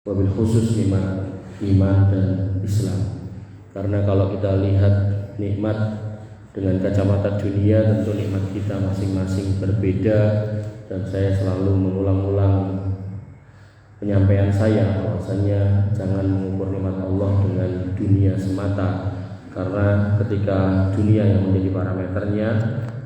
wabil khusus nikmat iman dan Islam. Karena kalau kita lihat nikmat dengan kacamata dunia, tentu nikmat kita masing-masing berbeda. Dan saya selalu mengulang-ulang penyampaian saya bahwasanya jangan mengukur nikmat Allah dengan dunia semata, karena ketika dunia yang menjadi parameternya,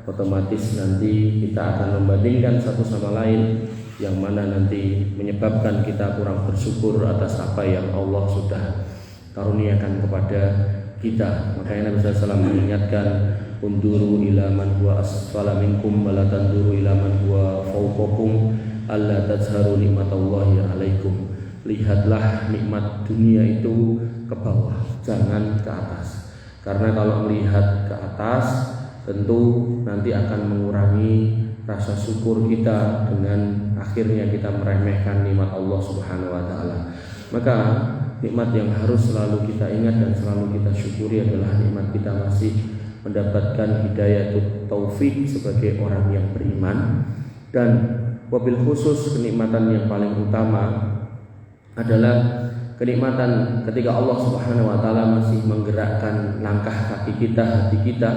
otomatis nanti kita akan membandingkan satu sama lain, yang mana nanti menyebabkan kita kurang bersyukur atas apa yang Allah sudah karuniakan kepada kita. Makanya Nabi SAW mengingatkan, unduru ila man huwa asfala minkum wa la tanduru ila man huwa fawqakum alla tazharu nikmatallahi alaikum. Lihatlah nikmat dunia itu ke bawah, jangan ke atas. Karena kalau melihat ke atas, tentu nanti akan mengurangi rasa syukur kita, dengan akhirnya kita meremehkan nikmat Allah Subhanahu wa taala. Maka nikmat yang harus selalu kita ingat dan selalu kita syukuri adalah nikmat kita masih mendapatkan hidayah taufik sebagai orang yang beriman. Dan wabil khusus kenikmatan yang paling utama adalah kenikmatan ketika Allah Subhanahu wa taala masih menggerakkan langkah kaki kita, hati kita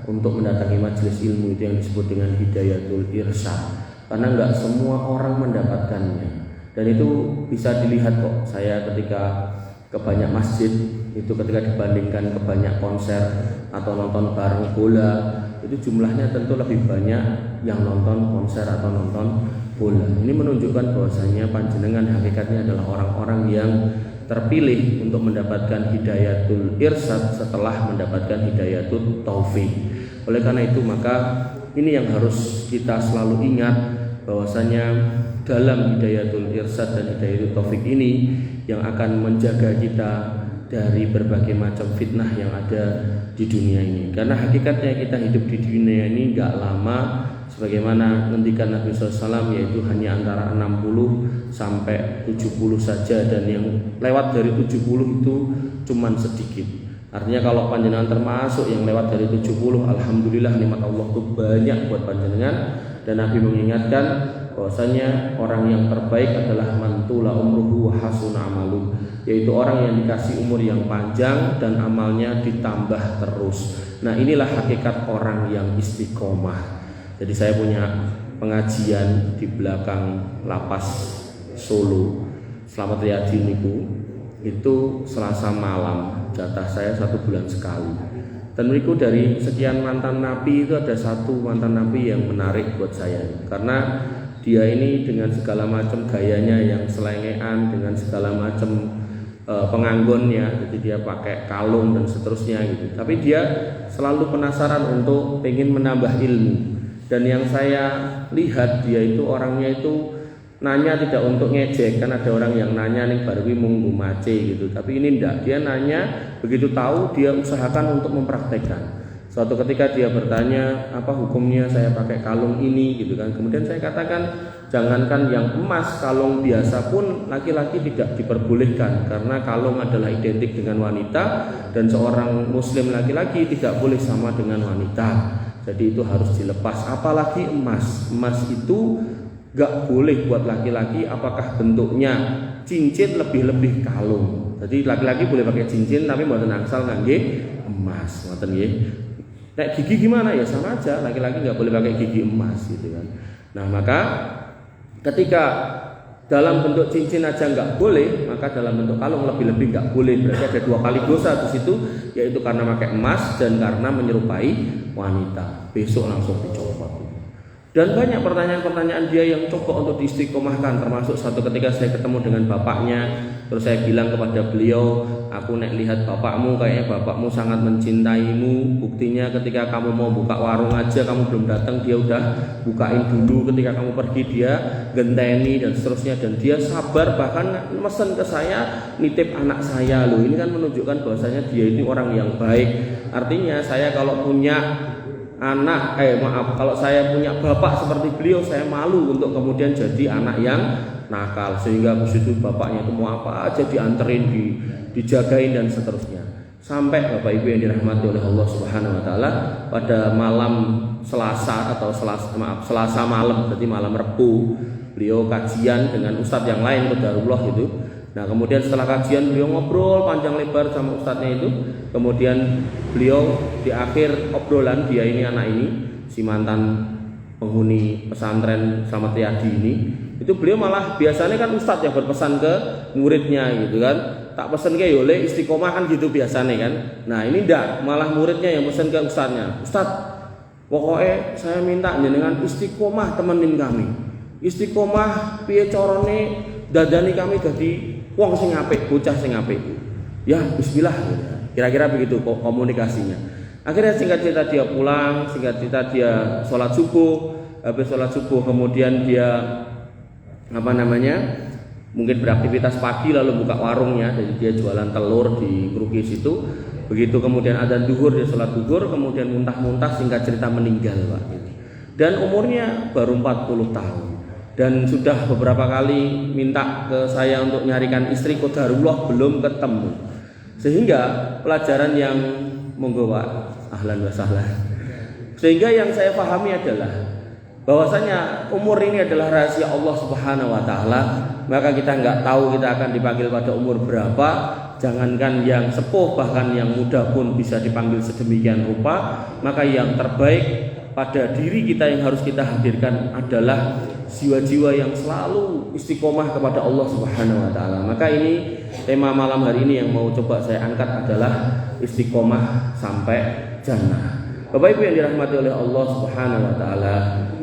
untuk mendatangi majelis ilmu. Itu yang disebut dengan hidayatul irsyad. Karena enggak semua orang mendapatkannya. Dan itu bisa dilihat kok. Saya ketika ke banyak masjid, itu ketika dibandingkan ke banyak konser atau nonton bareng bola, itu jumlahnya tentu lebih banyak yang nonton konser atau nonton bola. Ini menunjukkan bahwasanya panjenengan hakikatnya adalah orang-orang yang terpilih untuk mendapatkan hidayatul irsyad setelah mendapatkan hidayatul taufik. Oleh karena itu, maka ini yang harus kita selalu ingat, bahwasanya dalam hidayatul irsyad dan hidayatul taufik ini yang akan menjaga kita dari berbagai macam fitnah yang ada di dunia ini. Karena hakikatnya kita hidup di dunia ini enggak lama, sebagaimana ngendikan Nabi SAW, yaitu hanya antara 60 sampai 70 saja, dan yang lewat dari 70 itu cuman sedikit. Artinya kalau panjenengan termasuk yang lewat dari 70, alhamdulillah nikmat Allah itu banyak buat panjenengan. Dan Nabi mengingatkan bahwasanya orang yang terbaik adalah mantula umruhu wa hasuna amalu, yaitu orang yang dikasih umur yang panjang dan amalnya ditambah terus. Nah, inilah hakikat orang yang istiqomah. Jadi saya punya pengajian di belakang lapas Solo, Slamet Riyadi niku, itu Selasa malam, jatah saya 1 bulan sekali. Dan niku dari sekian mantan nabi itu ada satu mantan nabi yang menarik buat saya, karena dia ini dengan segala macam gayanya yang selengean, dengan segala macam penganggonnya, jadi dia pakai kalung dan seterusnya gitu. Tapi dia selalu penasaran untuk pengen menambah ilmu. Dan yang saya lihat, dia itu orangnya itu nanya tidak untuk ngejek. Kan ada orang yang nanya nih baru munggu mace gitu. Tapi ini enggak, dia nanya begitu tahu dia usahakan untuk mempraktekkan. Suatu ketika dia bertanya, apa hukumnya saya pakai kalung ini gitu kan. Kemudian saya katakan, jangankan yang emas, kalung biasa pun laki-laki tidak diperbolehkan, karena kalung adalah identik dengan wanita, dan seorang muslim laki-laki tidak boleh sama dengan wanita. Jadi itu harus dilepas. Apalagi emas. Emas itu gak boleh buat laki-laki, apakah bentuknya cincin lebih-lebih kalung. Jadi laki-laki boleh pakai cincin, tapi mboten angsal ngangge emas, ngoten nggih. Nek gigi gimana? Ya sama aja, laki-laki gak boleh pakai gigi emas gitu kan. Nah, maka ketika dalam bentuk cincin aja nggak boleh, maka dalam bentuk kalung lebih-lebih nggak boleh. Berarti ada 2 kali dosa di situ, yaitu karena pakai emas dan karena menyerupai wanita. Besok langsung dicopot. Dan banyak pertanyaan-pertanyaan dia yang coba untuk diistiqomahkan. Termasuk satu ketika saya ketemu dengan bapaknya, terus saya bilang kepada beliau, aku nek lihat bapakmu, kayaknya bapakmu sangat mencintaimu. Buktinya ketika kamu mau buka warung aja kamu belum datang, dia udah bukain dulu. Ketika kamu pergi dia genteni dan seterusnya. Dan dia sabar, bahkan mesen ke saya, nitip anak saya loh. Ini kan menunjukkan bahwasanya dia ini orang yang baik. Artinya saya kalau punya anak, kalau saya punya bapak seperti beliau, saya malu untuk kemudian jadi anak yang nakal, sehingga habis itu bapaknya itu mau apa aja dianterin, dijagain dan seterusnya. Sampai Bapak Ibu yang dirahmati oleh Allah Subhanahu wa taala, pada malam Selasa malam, berarti malam Rebu, beliau kajian dengan ustadz yang lain, qadarullah itu. Nah kemudian setelah kajian beliau ngobrol panjang lebar sama ustadznya itu. Kemudian beliau di akhir obrolan, dia ini anak ini, si mantan penghuni pesantren Slamet Riyadi ini, itu beliau malah biasanya kan ustadz yang berpesan ke muridnya gitu kan, tak pesen ke yole istiqomah kan gitu biasanya kan. Nah ini ndak, malah muridnya yang pesen ke ustadznya, ustadz pokoknya saya minta jenengan istiqomah temenin kami, istiqomah piye carane dadani kami dadi wong sing apik, bocah sing apik. Ya bismillah gitu. Kira-kira begitu komunikasinya. Akhirnya singkat cerita dia pulang, singkat cerita dia sholat subuh. Habis sholat subuh kemudian dia mungkin beraktivitas pagi lalu buka warungnya. Jadi dia jualan telur di Krukis itu. Begitu kemudian adzan duhur, dia sholat duhur, kemudian muntah-muntah, singkat cerita meninggal Pak. Dan umurnya baru 40 tahun. Dan sudah beberapa kali minta ke saya untuk nyarikan istri, qadarullah belum ketemu. Sehingga pelajaran yang monggo Pak, ahlan wa sahlan. Sehingga yang saya pahami adalah bahwasanya umur ini adalah rahasia Allah Subhanahu wa taala. Maka kita nggak tahu kita akan dipanggil pada umur berapa. Jangankan yang sepuh, bahkan yang muda pun bisa dipanggil sedemikian rupa. Maka yang terbaik pada diri kita yang harus kita hadirkan adalah jiwa-jiwa yang selalu istiqomah kepada Allah Subhanahu wa taala. Maka ini tema malam hari ini yang mau coba saya angkat adalah istiqomah sampai jannah. Bapak Ibu yang dirahmati oleh Allah Subhanahu wa taala,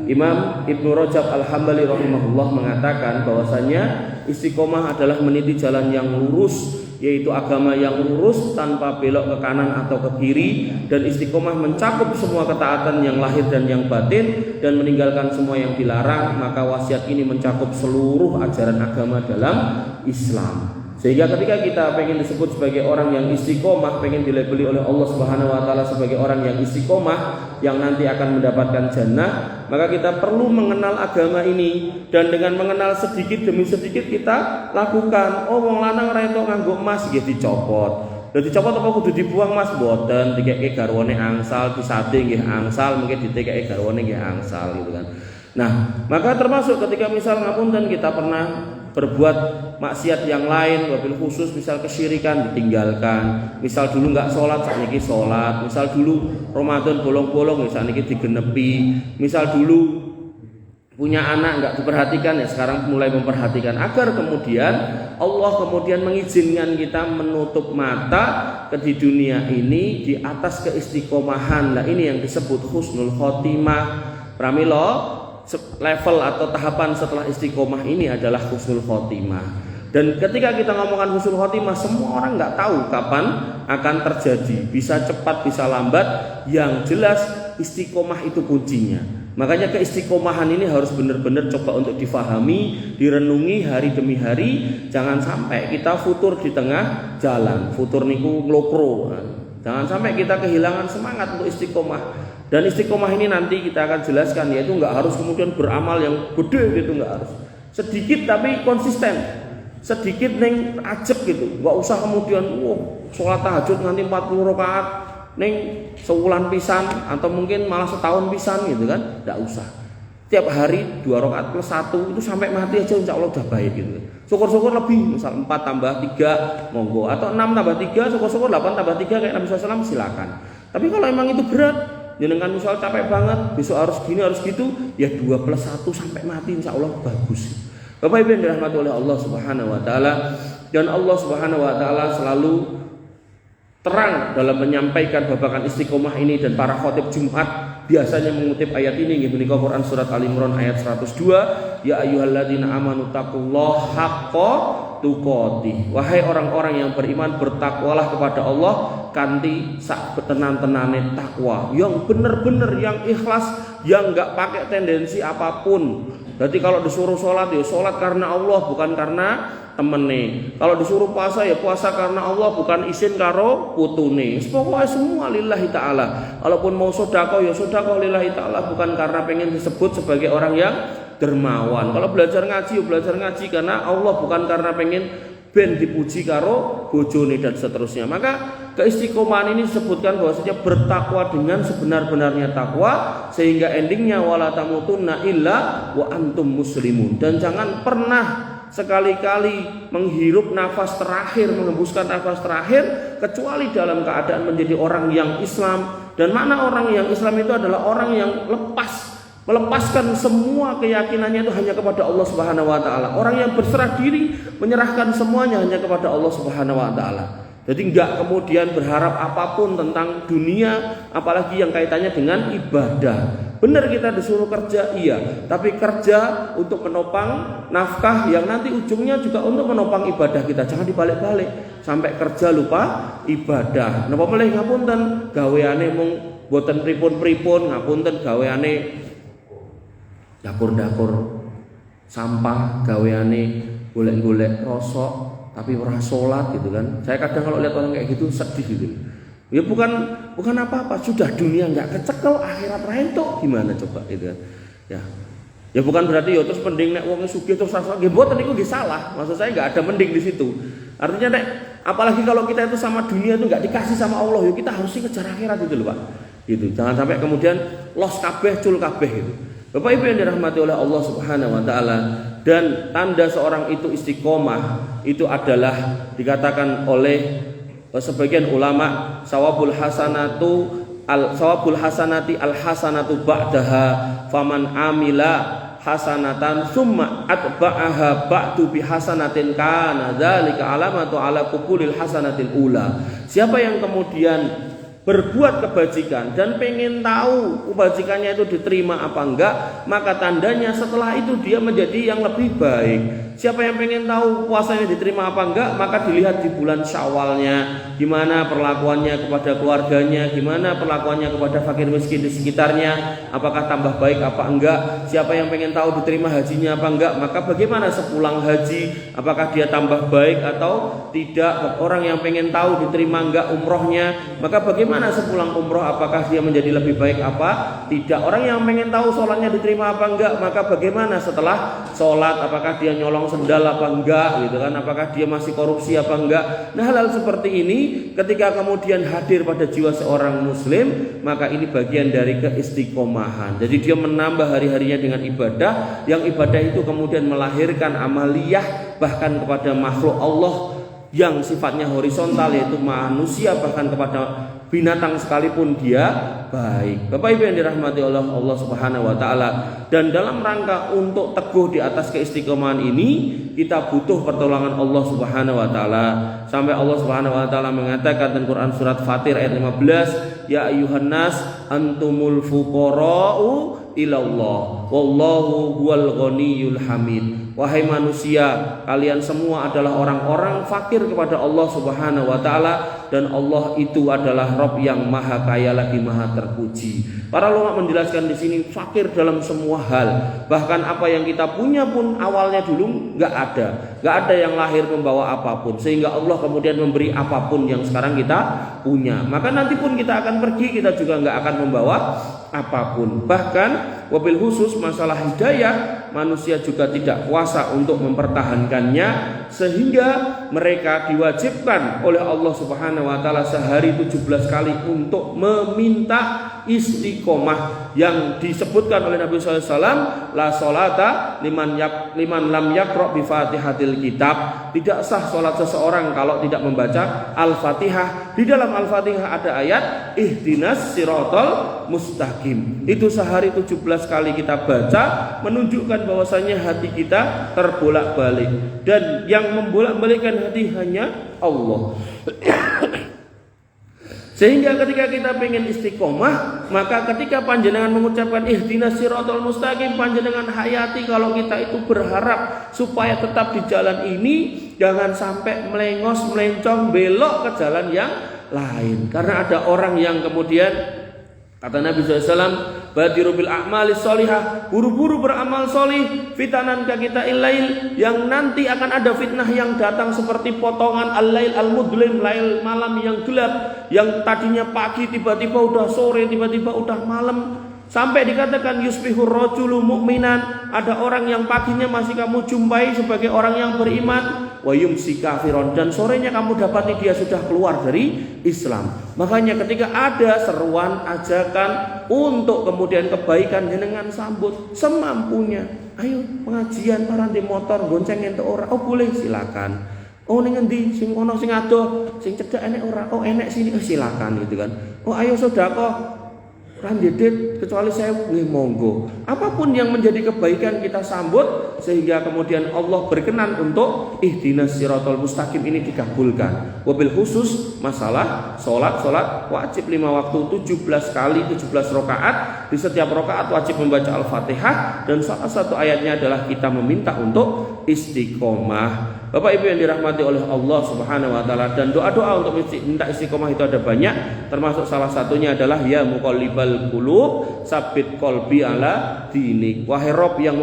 Imam Ibnu Rajab Al-Hambali rahimahullah mengatakan bahwasanya istiqomah adalah meniti jalan yang lurus, yaitu agama yang lurus tanpa belok ke kanan atau ke kiri, dan istiqomah mencakup semua ketaatan yang lahir dan yang batin dan meninggalkan semua yang dilarang. Maka wasiat ini mencakup seluruh ajaran agama dalam Islam. Sehingga ketika kita pengen disebut sebagai orang yang istiqomah, pengen dilabeli oleh Allah Subhanahu wa taala sebagai orang yang istiqomah yang nanti akan mendapatkan jannah, maka kita perlu mengenal agama ini, dan dengan mengenal sedikit demi sedikit kita lakukan. Oh wong lanang ora entuk nganggo emas nggih dicopot. Lha dicopot apa kudu dibuang Mas? Mboten, dikeke garwane angsal, disate nggih angsal, mungkin ditekeke garwane nggih angsal gitu kan. Nah, maka termasuk ketika misal ngapunten kita pernah berbuat maksiat yang lain, wabil khusus misal kesyirikan ditinggalkan. Misal dulu nggak sholat, saat ini sholat. Misal dulu Ramadan bolong-bolong, saat ini digenepi. Misal dulu punya anak nggak diperhatikan, ya sekarang mulai memperhatikan, agar kemudian Allah kemudian mengizinkan kita menutup mata di dunia ini di atas keistiqomahan. Nah ini yang disebut husnul khotimah. Pramila level atau tahapan setelah istiqomah ini adalah husnul khotimah. Dan ketika kita ngomongkan husnul khotimah, semua orang nggak tahu kapan akan terjadi, bisa cepat bisa lambat. Yang jelas istiqomah itu kuncinya. Makanya keistiqomahan ini harus benar-benar coba untuk difahami, direnungi hari demi hari. Jangan sampai kita futur di tengah jalan, futur niku nglokro. Jangan sampai kita kehilangan semangat untuk istiqomah. Dan istiqomah ini nanti kita akan jelaskan, yaitu nggak harus kemudian beramal yang gede gitu, nggak harus. Sedikit tapi konsisten, sedikit neng ajeb gitu, nggak usah kemudian sholat tahajud nanti 40 rakaat neng sebulan pisan atau mungkin malah setahun pisan gitu kan, nggak usah. Tiap hari 2 rakaat plus 1 itu sampai mati aja insya Allah udah baik gitu. Syukur-syukur lebih, misal 4 tambah 3 monggo, atau 6 tambah 3, syukur-syukur 8 tambah 3 kayak Nabi SAW silakan. Tapi kalau emang itu berat, jenengan misal capek banget, besok harus gini harus gitu, ya 2 plus 1 sampai mati insya Allah bagus. Bapak Ibu yang dirahmati oleh Allah Subhanahu wa taala, dan Allah Subhanahu wa taala selalu terang dalam menyampaikan babakan istiqomah ini, dan para khotib Jumat biasanya mengutip ayat ini nggih menika Quran surat Al Imran ayat 102, ya ayyuhalladzina amanu taqullaha haqqa tuqatih. Wahai orang-orang yang beriman, bertakwalah kepada Allah kanthi sak tenan-tenane takwa, yang benar-benar, yang ikhlas, yang enggak pakai tendensi apapun. Jadi kalau disuruh sholat ya sholat karena Allah, bukan karena temene. Kalau disuruh puasa ya puasa karena Allah, bukan isin karo putune. Pokoknya semua lillahi ta'ala. Kalaupun mau sedekah ya sedekah lillahi ta'ala, bukan karena pengen disebut sebagai orang yang dermawan. Kalau belajar ngaji ya belajar ngaji karena Allah, bukan karena pengen ben dipuji karo bojone dan seterusnya. Maka keistiqomahan ini disebutkan bahwasanya bertakwa dengan sebenar-benarnya takwa, sehingga endingnya wala tamutunna illa wa antum muslimun. Dan jangan pernah sekali-kali menghirup nafas terakhir, mengembuskan nafas terakhir kecuali dalam keadaan menjadi orang yang Islam. Dan makna orang yang Islam itu adalah orang yang melepaskan semua keyakinannya itu hanya kepada Allah Subhanahu wa taala. Orang yang berserah diri, menyerahkan semuanya hanya kepada Allah Subhanahu wa taala. Jadi enggak kemudian berharap apapun tentang dunia, apalagi yang kaitannya dengan ibadah. Benar kita disuruh kerja, iya, tapi kerja untuk menopang nafkah yang nanti ujungnya juga untuk menopang ibadah kita. Jangan dibalik-balik sampai kerja lupa ibadah. Napa melih ngapunten gaweane mung boten pripun-pripun, ngapunten gaweane dapur-dapur sampah, gaweane golek-golek rosok tapi ora salat gitu kan. Saya kadang kalau lihat orang kayak gitu sedih gitu. Ya bukan apa-apa, sudah dunia nggak kecekel, akhirat rentok gimana coba gitu kan. Ya bukan berarti ya terus mending nek wong sugih terus rasa nggih mboten niku nggih salah. Maksud saya nggak ada mending di situ. Artinya nek apalagi kalau kita itu sama dunia itu nggak dikasih sama Allah, ya kita harus ngejar akhirat itu loh Pak. Gitu. Jangan sampai kemudian los kabeh cul kabeh gitu. Bapak Ibu yang dirahmati oleh Allah Subhanahu wa taala, dan tanda seorang itu istiqomah itu adalah dikatakan oleh sebagian ulama sawabul hasanati al hasanatu ba'daha faman amila hasanatan summa atba'aha ba'du bi hasanatin kana dzalika alamatu ala qubulil hasanatil ula. Siapa yang kemudian berbuat kebajikan dan pengen tahu kebajikannya itu diterima apa enggak, maka tandanya setelah itu dia menjadi yang lebih baik. Siapa yang pengen tahu puasanya diterima apa enggak, maka dilihat di bulan Syawalnya, gimana perlakuannya kepada keluarganya, gimana perlakuannya kepada fakir miskin di sekitarnya, apakah tambah baik apa enggak. Siapa yang pengen tahu diterima hajinya apa enggak, maka bagaimana sepulang haji, apakah dia tambah baik atau tidak. Orang yang pengen tahu diterima enggak umrohnya, maka bagaimana sepulang umroh, apakah dia menjadi lebih baik apa tidak. Orang yang pengen tahu sholatnya diterima apa enggak, maka bagaimana setelah sholat, apakah dia nyolong sendal apa enggak gitu kan, apakah dia masih korupsi apa enggak. Nah, hal-hal seperti ini ketika kemudian hadir pada jiwa seorang muslim, maka ini bagian dari keistiqomahan. Jadi dia menambah hari-harinya dengan ibadah, yang ibadah itu kemudian melahirkan amaliyah bahkan kepada makhluk Allah yang sifatnya horizontal, yaitu manusia, bahkan kepada binatang sekalipun dia baik. Bapak Ibu yang dirahmati oleh Allah Subhanahu wa taala, dan dalam rangka untuk teguh di atas keistiqomahan ini kita butuh pertolongan Allah Subhanahu wa taala. Sampai Allah Subhanahu wa taala mengatakan dalam Quran surat Fatir ayat 15, ya ayyuhan nas antumul fuqara'u ilallah wallahu huwal ghaniyyul hamid. Wahai manusia, kalian semua adalah orang-orang fakir kepada Allah Subhanahu wa taala, dan Allah itu adalah Rabb yang maha kaya lagi maha terpuji. Para ulama menjelaskan di sini fakir dalam semua hal. Bahkan apa yang kita punya pun awalnya dulu enggak ada yang lahir membawa apapun, sehingga Allah kemudian memberi apapun yang sekarang kita punya. Maka nanti pun kita akan pergi, kita juga enggak akan membawa apapun. Bahkan wabil khusus masalah hidayah, manusia juga tidak kuasa untuk mempertahankannya, sehingga mereka diwajibkan oleh Allah Subhanahu wa taala sehari 17 kali untuk meminta istiqomah, yang disebutkan oleh Nabi sallallahu alaihi wasallam, la sholata liman lam yaqra bi Fatihatil kitab. Tidak sah salat seseorang kalau tidak membaca Al-Fatihah. Di dalam Al-Fatihah ada ayat ihdinas siratal mustaqim. Itu sehari 17 kali kita baca, menunjukkan bahwasanya hati kita terbolak-balik, dan yang membolak-balikkan hati hanya Allah. Sehingga ketika kita pengen istiqomah, maka ketika panjenengan mengucapkan ihdinas siratal mustaqim, panjenengan hayati kalau kita itu berharap supaya tetap di jalan ini, jangan sampai melengos, melencong, belok ke jalan yang lain. Karena ada orang yang kemudian, kata Nabi SAW, badiru bil a'mali sholihah, buru-buru beramal solih, fitanan ka kita ilail, yang nanti akan ada fitnah yang datang seperti potongan al-lail al-mudlim, lail malam yang gelap, yang tadinya pagi tiba-tiba udah sore, tiba-tiba udah malam. Sampai dikatakan yusbihur rajulu mu'minan, ada orang yang paginya masih kamu jumpai sebagai orang yang beriman, wa yumsi kafiron, dan sorenya kamu dapati dia sudah keluar dari Islam. Makanya ketika ada seruan, ajakan untuk kemudian kebaikan, jenengan sambut semampunya. Ayo pengajian orang di motor gonceng entuk ora, oh boleh silakan. Oh ning endi sing kono sing adoh sing cedhak enek ora, oh enek sini, oh silakan gitu kan. Oh ayo sedekah randedit kecuali saya monggo. Apapun yang menjadi kebaikan kita sambut, sehingga kemudian Allah berkenan untuk ihdinas siratal mustaqim ini dikabulkan. Wabil khusus masalah salat wajib 5 waktu 17 kali 17 rakaat. Di setiap rakaat wajib membaca Al-Fatihah, dan salah satu ayatnya adalah kita meminta untuk istiqomah. Bapak Ibu yang dirahmati oleh Allah Subhanahu wa taala, dan doa-doa untuk minta istiqomah itu ada banyak, termasuk salah satunya adalah ya muqallibal qulub sabit qalbi ala dinik. Wahai Rabb yang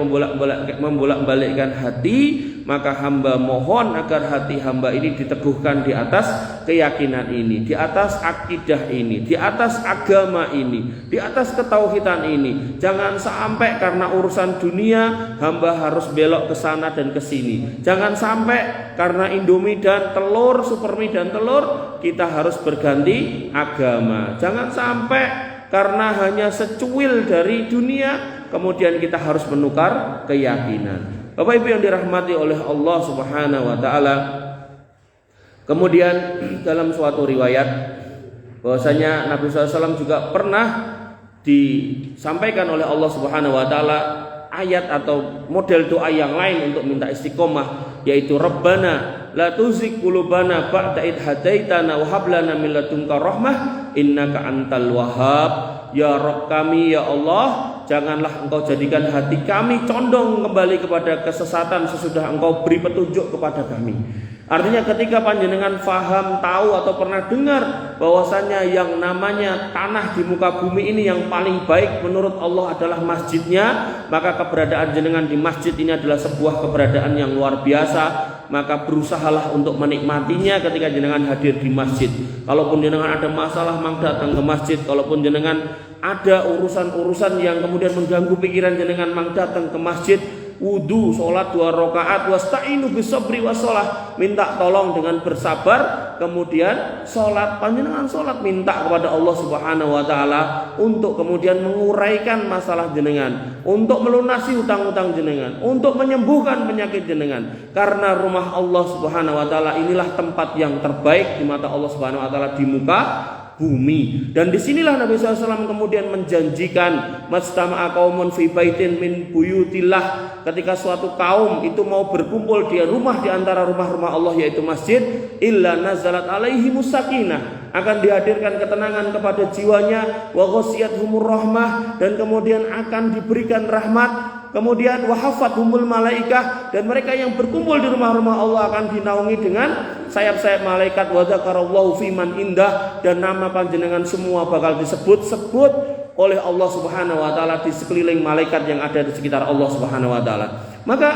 membolak-balikkan hati, maka hamba mohon agar hati hamba ini diteguhkan di atas keyakinan ini, di atas akidah ini, di atas agama ini, di atas ketauhidan ini. Jangan sampai karena urusan dunia hamba harus belok ke sana dan ke sini. Jangan sampai karena Indomie dan telur, Supermie dan telur, kita harus berganti agama. Jangan sampai karena hanya secuil dari dunia kemudian kita harus menukar keyakinan. Bapak Ibu yang dirahmati oleh Allah Subhanahu wa taala, kemudian dalam suatu riwayat bahwasanya Nabi SAW juga pernah disampaikan oleh Allah Subhanahu wa taala ayat atau model doa yang lain untuk minta istiqomah, yaitu Rabbana la tuzigh qulubana ba'da id hadaitana wa hab lana min ladunka rahmah innaka antal wahhab. Ya Rabb kami, ya Allah, janganlah Engkau jadikan hati kami condong kembali kepada kesesatan sesudah Engkau beri petunjuk kepada kami. Artinya ketika panjenengan faham, tahu atau pernah dengar bahwasannya yang namanya tanah di muka bumi ini yang paling baik menurut Allah adalah masjidnya, maka keberadaan jenengan di masjid ini adalah sebuah keberadaan yang luar biasa. Maka berusahalah untuk menikmatinya ketika jenengan hadir di masjid. Kalaupun jenengan ada masalah, mang datang ke masjid. Kalaupun jenengan ada urusan-urusan yang kemudian mengganggu pikiran jenengan, mang datang ke masjid. Wudu, sholat 2 rakaat, wasta'inu bisabri wassalah, minta tolong dengan bersabar, kemudian sholat, panjenengan sholat minta kepada Allah Subhanahu wa taala untuk kemudian menguraikan masalah jenengan, untuk melunasi hutang-hutang jenengan, untuk menyembuhkan penyakit jenengan. Karena rumah Allah Subhanahu wa taala inilah tempat yang terbaik di mata Allah Subhanahu wa taala di muka bumi. Dan disinilah Nabi SAW kemudian menjanjikan mastama'a qaumun fi baitin min buyutillah, ketika suatu kaum itu mau berkumpul di rumah di antara rumah-rumah Allah yaitu masjid, illa nazalat alaihimus sakinah, akan dihadirkan ketenangan kepada jiwanya, wa ghasyiyatuhumur rahmah, dan kemudian akan diberikan rahmat. Kemudian wahafathumul malaikah, dan mereka yang berkumpul di rumah-rumah Allah akan dinaungi dengan sayap-sayap malaikat. Wa dzakarallahu fiman indah, dan nama panjenengan semua bakal disebut-sebut oleh Allah Subhanahu wa taala di sekeliling malaikat yang ada di sekitar Allah Subhanahu wa taala. Maka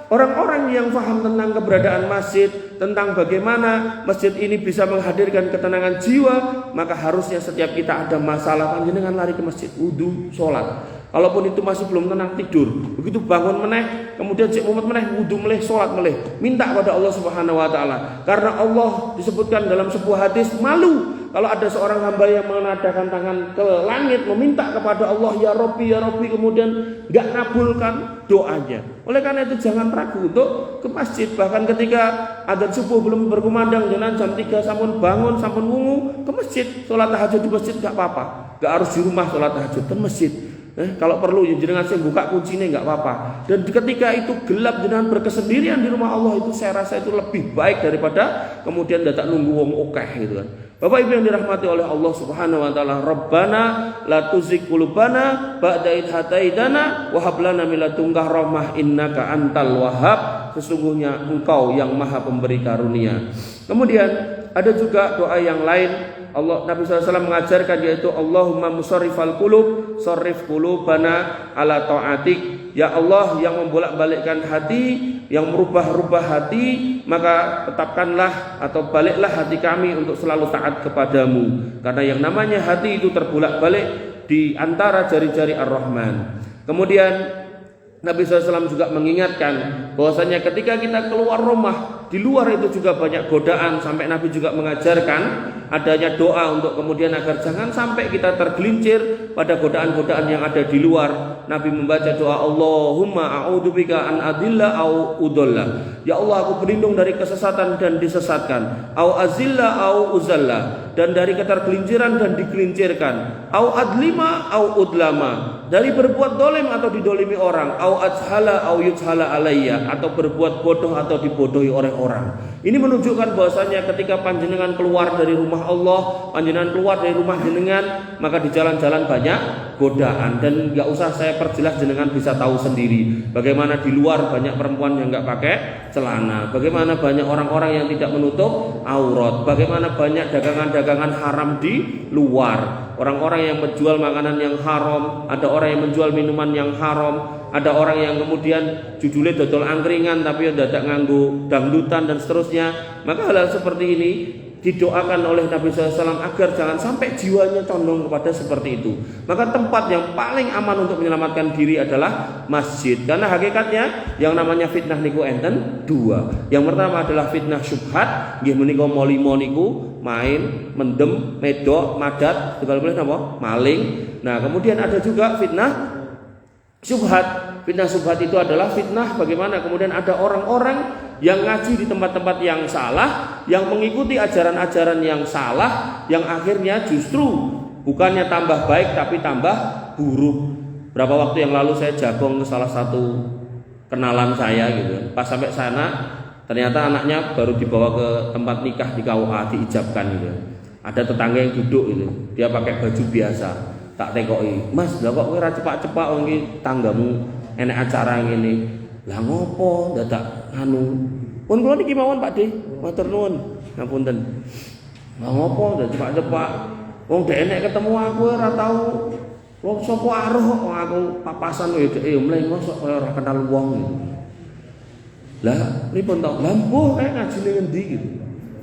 orang-orang yang paham tentang keberadaan masjid, tentang bagaimana masjid ini bisa menghadirkan ketenangan jiwa, maka harusnya setiap kita ada masalah panjenengan lari ke masjid, wudu, sholat. Kalaupun itu masih belum tenang, tidur. Begitu bangun meneh, kemudian cek mumet meneh, wudu meleh, sholat meleh, minta kepada Allah Subhanahu wa taala. Karena Allah disebutkan dalam sebuah hadis, malu kalau ada seorang hamba yang menadahkan tangan ke langit meminta kepada Allah, ya Rabbi, kemudian enggak ngabulkan doanya. Oleh karena itu jangan ragu untuk ke masjid. Bahkan ketika adzan subuh belum berkumandang, jangan jam 3 sampun bangun, sampun wungu, ke masjid, sholat tahajud di masjid enggak apa-apa. Enggak harus di rumah sholat tahajud, ke masjid. Kalau perlu ya jenengan sing buka kuncinya enggak apa-apa. Dan ketika itu gelap jenengan berkesendirian di rumah Allah, itu saya rasa itu lebih baik daripada kemudian datang nunggu wong akeh gitu kan. Bapak Ibu yang dirahmati oleh Allah Subhanahu wa taala, Rabbana la tuzigh qulubana ba'da idh hadaitana wa hab lana min ladunka rahmah innaka antal wahhab. Sesungguhnya Engkau yang Maha Pemberi karunia. Kemudian ada juga doa yang lain. Nabi SAW mengajarkan, yaitu Allahumma musarrifal qulub sarrif qulubana ala ta'atik. Ya Allah yang membolak-balikkan hati, yang merubah-rubah hati, maka tetapkanlah atau baliklah hati kami untuk selalu taat kepadamu. Karena yang namanya hati itu terbolak-balik di antara jari-jari Ar-Rahman. Kemudian Nabi SAW juga mengingatkan bahwasanya ketika kita keluar rumah, di luar itu juga banyak godaan, sampai Nabi juga mengajarkan adanya doa untuk kemudian agar jangan sampai kita tergelincir pada godaan-godaan yang ada di luar. Nabi membaca doa, Allahumma a'udzubika an adilla au udalla. Ya Allah, aku berlindung dari kesesatan dan disesatkan, au azilla au uzalla, dan dari ketergelinciran dan digelincirkan, au adlima au udlama, dari berbuat dolim atau didolimi orang, au ajhala au yujhala alayya, atau berbuat bodoh atau dibodohi oleh orang. Ini menunjukkan bahwasanya ketika panjenengan keluar dari rumah Allah, panjenengan keluar dari rumah jenengan, maka di jalan-jalan banyak godaan, dan nggak usah saya perjelas, jenengan bisa tahu sendiri bagaimana di luar banyak perempuan yang nggak pakai celana, bagaimana banyak orang-orang yang tidak menutup aurat, bagaimana banyak dagangan-dagangan haram di luar, orang-orang yang menjual makanan yang haram, ada orang yang menjual minuman yang haram, ada orang yang kemudian judulnya dodol angkringan tapi dadak nganggo dangdutan dan seterusnya. Maka hal-hal seperti ini didoakan oleh Nabi SAW agar jangan sampai jiwanya condong kepada seperti itu. Maka tempat yang paling aman untuk menyelamatkan diri adalah masjid. Karena hakikatnya yang namanya fitnah niku enten dua. Yang pertama adalah fitnah syubhat, nggih menika molimo niku main, mendem, medok, madat, segala boleh napa? Maling. Nah, kemudian ada juga fitnah syubhat. Fitnah syubhat itu adalah fitnah bagaimana kemudian ada orang-orang yang ngaji di tempat-tempat yang salah, yang mengikuti ajaran-ajaran yang salah, yang akhirnya justru bukannya tambah baik tapi tambah buruk. Berapa waktu yang lalu saya jagong ke salah satu kenalan saya gitu. Pas sampai sana ternyata anaknya baru dibawa ke tempat nikah di KUA, diijabkan gitu. Ada tetangga yang duduk gitu, dia pakai baju biasa. Tak tekoki, Mas, lah kok kowe ora cepak-cepak wong iki tanggamu enek acara ngene. Lah ngopo dadak anu? Pun kula niki mawon Pak De, matur nuwun. Ngapunten. Lah ngopo dadak cepak-cepak? Wong dek enek ketemu aku ora tau. Wong sapa aruh kok aku papasan kowe dhek yo mlengo sok kaya ora kenal wong gitu. Lah pripun to? Lah mbuh kae ngajine ngendi gitu.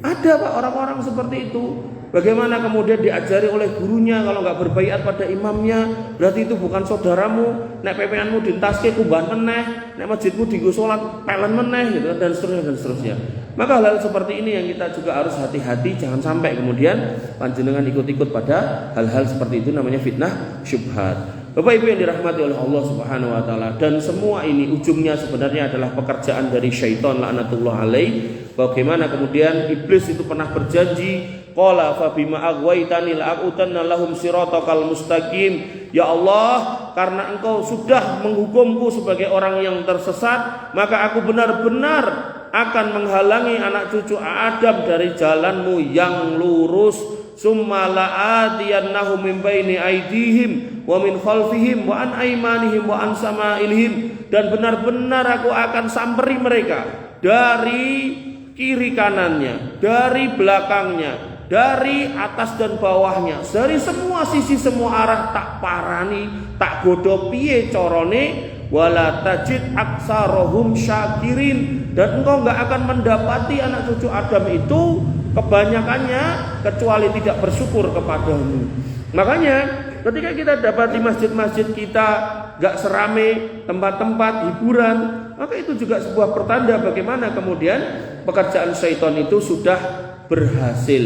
Ada Pak orang-orang seperti itu. Bagaimana kemudian diajari oleh gurunya kalau nggak berbaiat pada imamnya berarti itu bukan saudaramu. Nek pepeanmu ditaske kumbahan meneh, nek masjidmu dienggo salat pelen meneh gitu dan seterusnya dan seterusnya. Maka hal-hal seperti ini yang kita juga harus hati-hati, jangan sampai kemudian panjenengan ikut-ikut pada hal-hal seperti itu, namanya fitnah syubhat. Bapak Ibu yang dirahmati oleh Allah Subhanahu wa taala, dan semua ini ujungnya sebenarnya adalah pekerjaan dari syaitan laknatullah alaih. Bagaimana kemudian iblis itu pernah berjanji, qala fa bima aghwaytani la'utanna lahum siratakal mustaqim. Ya Allah, karena engkau sudah menghukumku sebagai orang yang tersesat, maka aku benar-benar akan menghalangi anak cucu Adam dari jalanmu yang lurus. Summa la'atiyannahum min baini aydihim wa min khalfihim wa an aymanihim wa an sama'ilihim, dan benar-benar aku akan samperi mereka dari kiri kanannya, dari belakangnya, dari atas dan bawahnya, dari semua sisi semua arah, tak parani, tak godo piye corone, wala tajid aksarohum syakirin, dan engkau enggak akan mendapati anak cucu Adam itu kebanyakannya kecuali tidak bersyukur kepadamu. Makanya ketika kita dapat di masjid-masjid kita enggak serame tempat-tempat hiburan, maka itu juga sebuah pertanda bagaimana kemudian pekerjaan syaitan itu sudah berhasil.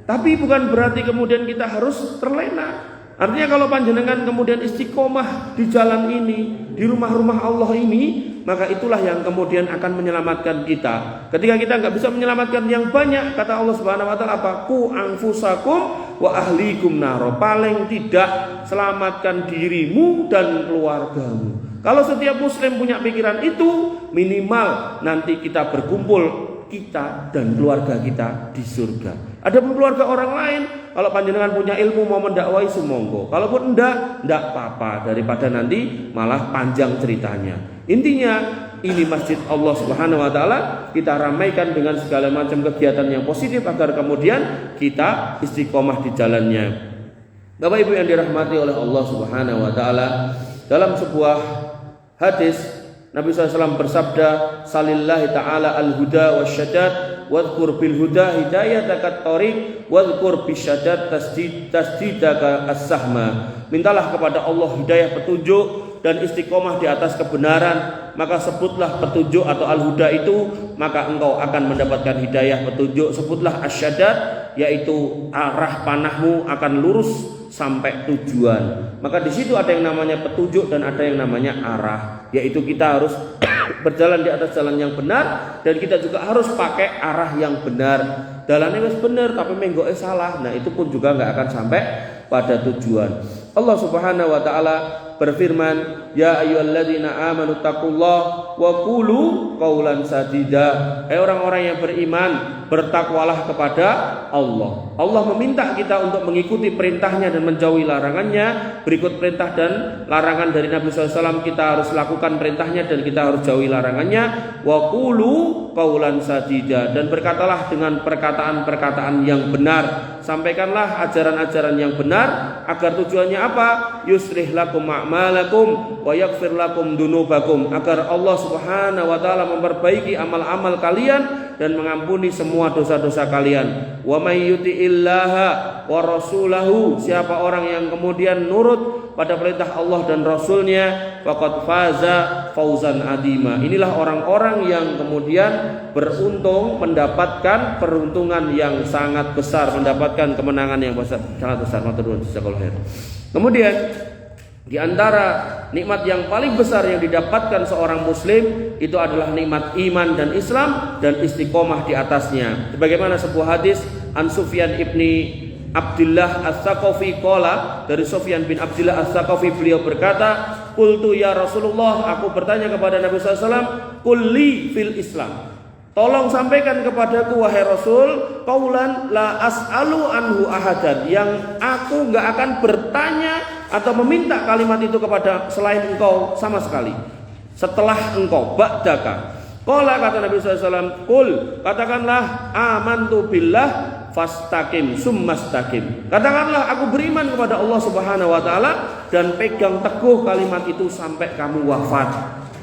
Tapi bukan berarti kemudian kita harus terlena. Artinya kalau panjenengan kemudian istiqomah di jalan ini, di rumah-rumah Allah ini, maka itulah yang kemudian akan menyelamatkan kita. Ketika kita nggak bisa menyelamatkan yang banyak, kata Allah Subhanahu wa taala apa? Ku anfusakum wa ahlikum naro. Paling tidak selamatkan dirimu dan keluargamu. Kalau setiap muslim punya pikiran itu, minimal nanti kita berkumpul, kita dan keluarga kita di surga. Adapun keluarga orang lain, kalau panjenengan punya ilmu mau mendakwai sumonggo. Kalaupun enggak apa-apa, daripada nanti malah panjang ceritanya. Intinya ini masjid Allah Subhanahu wa taala kita ramaikan dengan segala macam kegiatan yang positif agar kemudian kita istiqomah di jalannya. Bapak Ibu yang dirahmati oleh Allah Subhanahu wa taala, dalam sebuah hadis Nabi SAW bersabda, Salillahi ta'ala al-huda wa syadad, wadhkur bil huda hidayataka tariq, wadhkur bisyadad tasdidaka as-sahma. Mintalah kepada Allah hidayah petunjuk dan istiqomah di atas kebenaran, maka sebutlah petunjuk atau al-huda itu, maka engkau akan mendapatkan hidayah petunjuk. Sebutlah asyadat, yaitu arah panahmu akan lurus sampai tujuan. Maka di situ ada yang namanya petunjuk dan ada yang namanya arah, yaitu kita harus berjalan di atas jalan yang benar, dan kita juga harus pakai arah yang benar. Jalannya wis bener tapi menggoke salah, nah itu pun juga nggak akan sampai pada tujuan. Allah Subhanahu wa taala berfirman, ya ayyuhalladzina amanu taqullaha wa qulu qaulan sadida. Hai orang-orang yang beriman, bertakwalah kepada Allah. Allah meminta kita untuk mengikuti perintahnya dan menjauhi larangannya. Berikut perintah dan larangan dari Nabi SAW, kita harus lakukan perintahnya dan kita harus jauhi larangannya. Wa qulu qaulan sadida, dan berkatalah dengan perkataan-perkataan yang benar. Sampaikanlah ajaran-ajaran yang benar, agar tujuannya apa? Yuslih lakum a'malakum wa yaghfir lakum dunubakum, agar Allah Subhanahu wa taala memperbaiki amal-amal kalian dan mengampuni semua dosa-dosa kalian. Wa may yuti'illaha wa rasulahu, siapa orang yang kemudian nurut pada perintah Allah dan Rasulnya, faqad faza fauzan adima. Inilah orang-orang yang kemudian beruntung, mendapatkan peruntungan yang sangat besar, mendapatkan kemenangan yang besar, sangat besar. Kemudian di antara nikmat yang paling besar yang didapatkan seorang muslim itu adalah nikmat iman dan Islam dan istiqomah di atasnya. Sebagaimana sebuah hadis an Sufyan ibni Abdullah As-Saqafi qala, dari Sufyan bin Abdullah As-Saqafi, beliau berkata, qultu ya Rasulullah, aku bertanya kepada Nabi SAW, qulli fil Islam, tolong sampaikan kepadaku wahai Rasul, qaulan la as'alu anhu ahadan, yang aku enggak akan bertanya atau meminta kalimat itu kepada selain engkau sama sekali, setelah engkau, ba'daka. Qala, kata Nabi SAW, qul, katakanlah amantu billah fastaqim summastaqim, katakanlah aku beriman kepada Allah Subhanahu wa taala dan pegang teguh kalimat itu sampai kamu wafat.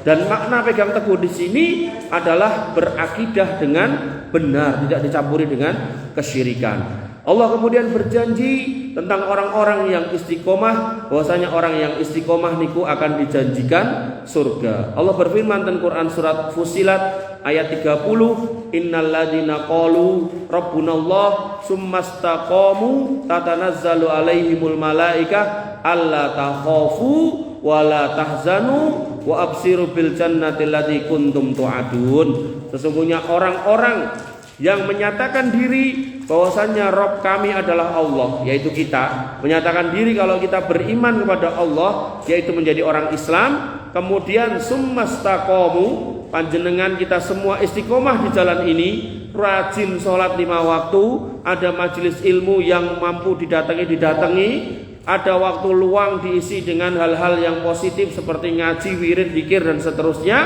Dan makna pegang teguh di sini adalah berakidah dengan benar, tidak dicampuri dengan kesyirikan. Allah kemudian berjanji tentang orang-orang yang istiqomah, bahwasanya orang yang istiqomah niku akan dijanjikan surga. Allah berfirman dalam Quran surat Fussilat ayat 30, innalladzina qalu rabbunallah summastaqamu tatanazzalu alaihimul malaikah alla takhafu wa la tahzanu wa absiru bil jannati allati kuntum tu'adun. Sesungguhnya orang-orang yang menyatakan diri bahwasannya Rabb kami adalah Allah, yaitu kita menyatakan diri kalau kita beriman kepada Allah, yaitu menjadi orang Islam, kemudian summastaqamu, panjenengan kita semua istiqomah di jalan ini, rajin sholat 5 waktu, ada majelis ilmu yang mampu didatangi, ada waktu luang diisi dengan hal-hal yang positif seperti ngaji, wirid, zikir dan seterusnya.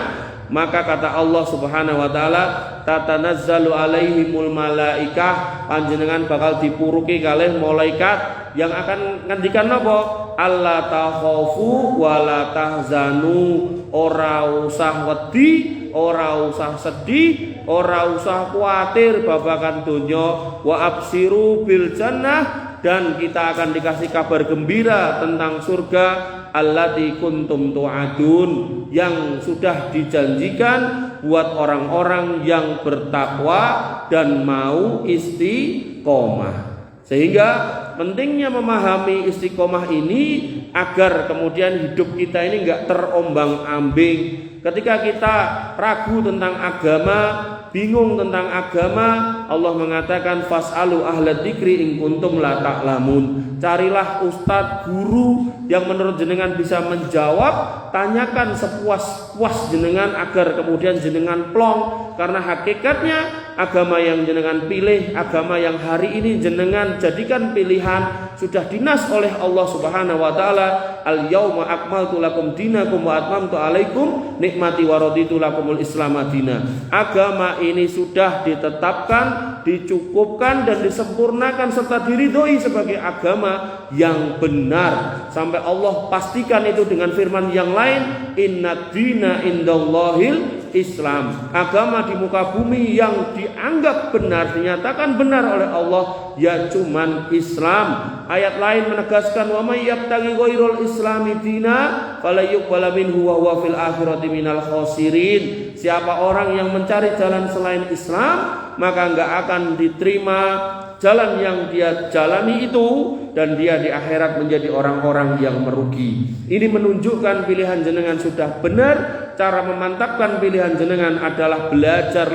Maka kata Allah Subhanahu wa taala, tatanazzalu alaihimul malaikah, panjenengan bakal dipuruki kalih malaikat yang akan ngendikan napa? Alla takhafu wa la tahzanu, ora usah wedi, ora usah sedih, ora usah kuatir babagan donya, wa absiru bil jannah, dan kita akan dikasih kabar gembira tentang surga allati kuntum tu'adun, yang sudah dijanjikan buat orang-orang yang bertakwa dan mau istiqomah. Sehingga pentingnya memahami istiqomah ini agar kemudian hidup kita ini enggak terombang-ambing. Ketika kita ragu tentang agama, bingung tentang agama, Allah mengatakan fas'alu ahla dzikri in kuntum la ta'lamun. Carilah ustadz, guru yang menurut jenengan bisa menjawab, tanyakan sepuas-puas jenengan agar kemudian jenengan plong. Karena hakikatnya agama yang jenengan pilih, agama yang hari ini jenengan jadikan pilihan, sudah dinas oleh Allah Subhanahu wa taala, al-yauma akmaltu lakum dinakum wa atmamtu alaikum nikmati wa raditu lakumul Islam madina. Agama ini sudah ditetapkan, dicukupkan dan disempurnakan serta diridhoi sebagai agama yang benar, sampai Allah pastikan itu dengan firman yang lain, innad dina indallahil Islam. Agama di muka bumi yang dianggap benar, dinyatakan benar oleh Allah, ya cuman Islam. Ayat lain menegaskan wa may yabtaghi ghairul islami dina fala yuqbala minhu wa huwa fil akhirati minal khasirin. Siapa orang yang mencari jalan selain Islam, maka enggak akan diterima jalan yang dia jalani itu, dan dia di akhirat menjadi orang-orang yang merugi. Ini menunjukkan pilihan jenengan sudah benar. Cara memantapkan pilihan jenengan adalah belajar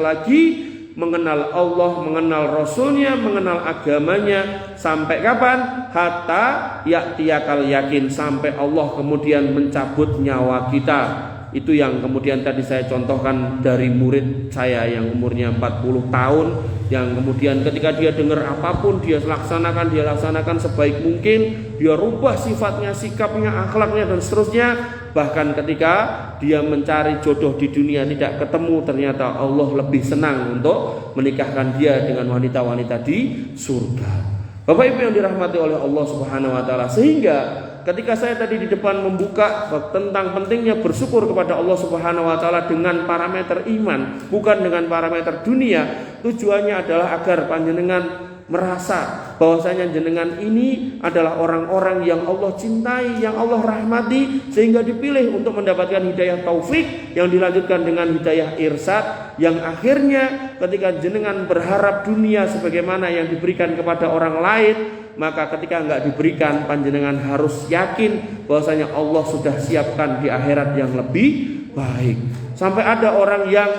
lagi, mengenal Allah, mengenal Rasulnya, mengenal agamanya. Sampai kapan? Hatta ya'tiyakal yakin, sampai Allah kemudian mencabut nyawa kita. Itu yang kemudian tadi saya contohkan dari murid saya yang umurnya 40 tahun, yang kemudian ketika dia dengar apapun dia laksanakan sebaik mungkin, dia rubah sifatnya, sikapnya, akhlaknya dan seterusnya. Bahkan ketika dia mencari jodoh di dunia tidak ketemu, ternyata Allah lebih senang untuk menikahkan dia dengan wanita-wanita di surga. Bapak Ibu yang dirahmati oleh Allah Subhanahu wa taala, sehingga ketika saya tadi di depan membuka tentang pentingnya bersyukur kepada Allah Subhanahu wa taala dengan parameter iman, bukan dengan parameter dunia, tujuannya adalah agar panjenengan merasa bahwasanya jenengan ini adalah orang-orang yang Allah cintai, yang Allah rahmati, sehingga dipilih untuk mendapatkan hidayah taufik yang dilanjutkan dengan hidayah irsyad, yang akhirnya ketika jenengan berharap dunia sebagaimana yang diberikan kepada orang lain, maka ketika enggak diberikan, panjenengan harus yakin bahwasanya Allah sudah siapkan di akhirat yang lebih baik. Sampai ada orang yang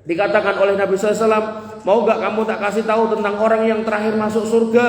dikatakan oleh Nabi SAW, mau gak kamu tak kasih tahu tentang orang yang terakhir masuk surga?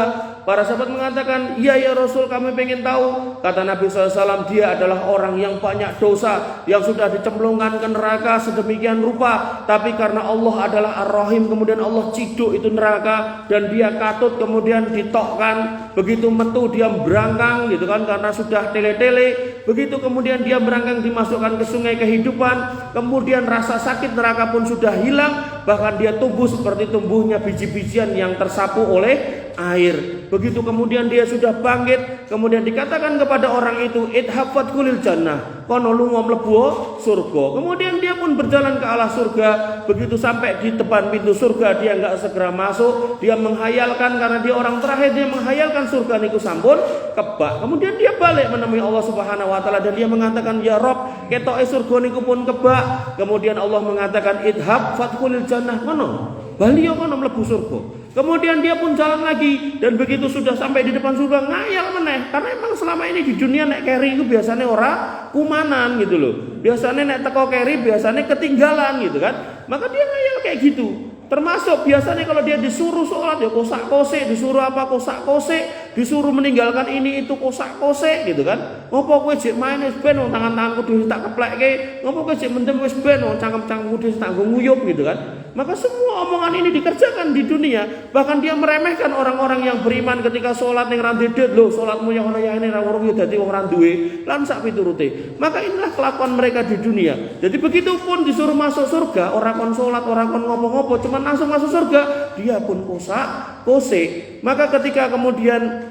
Para sahabat mengatakan, iya ya Rasul, kami pengen tahu. Kata Nabi SAW, dia adalah orang yang banyak dosa, yang sudah dicemplungkan ke neraka sedemikian rupa, tapi karena Allah adalah Ar-Rahim, kemudian Allah ciduk itu neraka, dan dia katut kemudian ditokkan. Begitu metu dia berangkang gitu kan, karena sudah tele-tele. Begitu kemudian dia berangkang dimasukkan ke sungai kehidupan, kemudian rasa sakit neraka pun sudah hilang, bahkan dia tumbuh seperti tumbuhnya biji-bijian yang tersapu oleh air. Begitu kemudian dia sudah bangkit, kemudian dikatakan kepada orang itu, idhab fadkhulil jannah, kono lunga mlebu surga. Kemudian dia pun berjalan ke arah surga. Begitu sampai di depan pintu surga, dia enggak segera masuk. Dia menghayalkan, karena dia orang terakhir, dia menghayalkan surga niku sampun kebak. Kemudian dia balik menemui Allah Subhanahu wa taala, dan dia mengatakan, ya Rob, ketoke surga niku pun kebak. Kemudian Allah mengatakan, idhab fadkhulil jannah, kono bali yo kono mlebu surga. Kemudian dia pun jalan lagi, dan begitu sudah sampai di depan surga ngayal meneh, karena emang selama ini di dunia nek keri itu biasanya ora kumanan gitu loh. Biasanya nek teko keri biasanya ketinggalan gitu kan. Maka dia ngayal kayak gitu. Termasuk biasanya kalau dia disuruh sholat ya kosak-kosek, disuruh apa kosak-kosek, disuruh meninggalkan ini itu kosak-kosek gitu kan. Ngopo kowe jek main wis ben tangan-tanganku dhewe tak keplekke, ngopo kowe jek mendem wis ben cangkem-cangkemku dhewe tak nggo nguyup gitu kan. Maka semua omongan ini dikerjakan di dunia. Bahkan dia meremehkan orang-orang yang beriman ketika sholat ning randedet, lho sholatmu yang ana yane ra weruh ya dadi wong ra duwe lan sak piturute. Maka inilah kelakuan mereka di dunia. Jadi begitu pun disuruh masuk surga, orang kon sholat, orang kon ngopo-ngopo, cuma langsung masuk surga, dia pun kosak-kosek. Maka ketika kemudian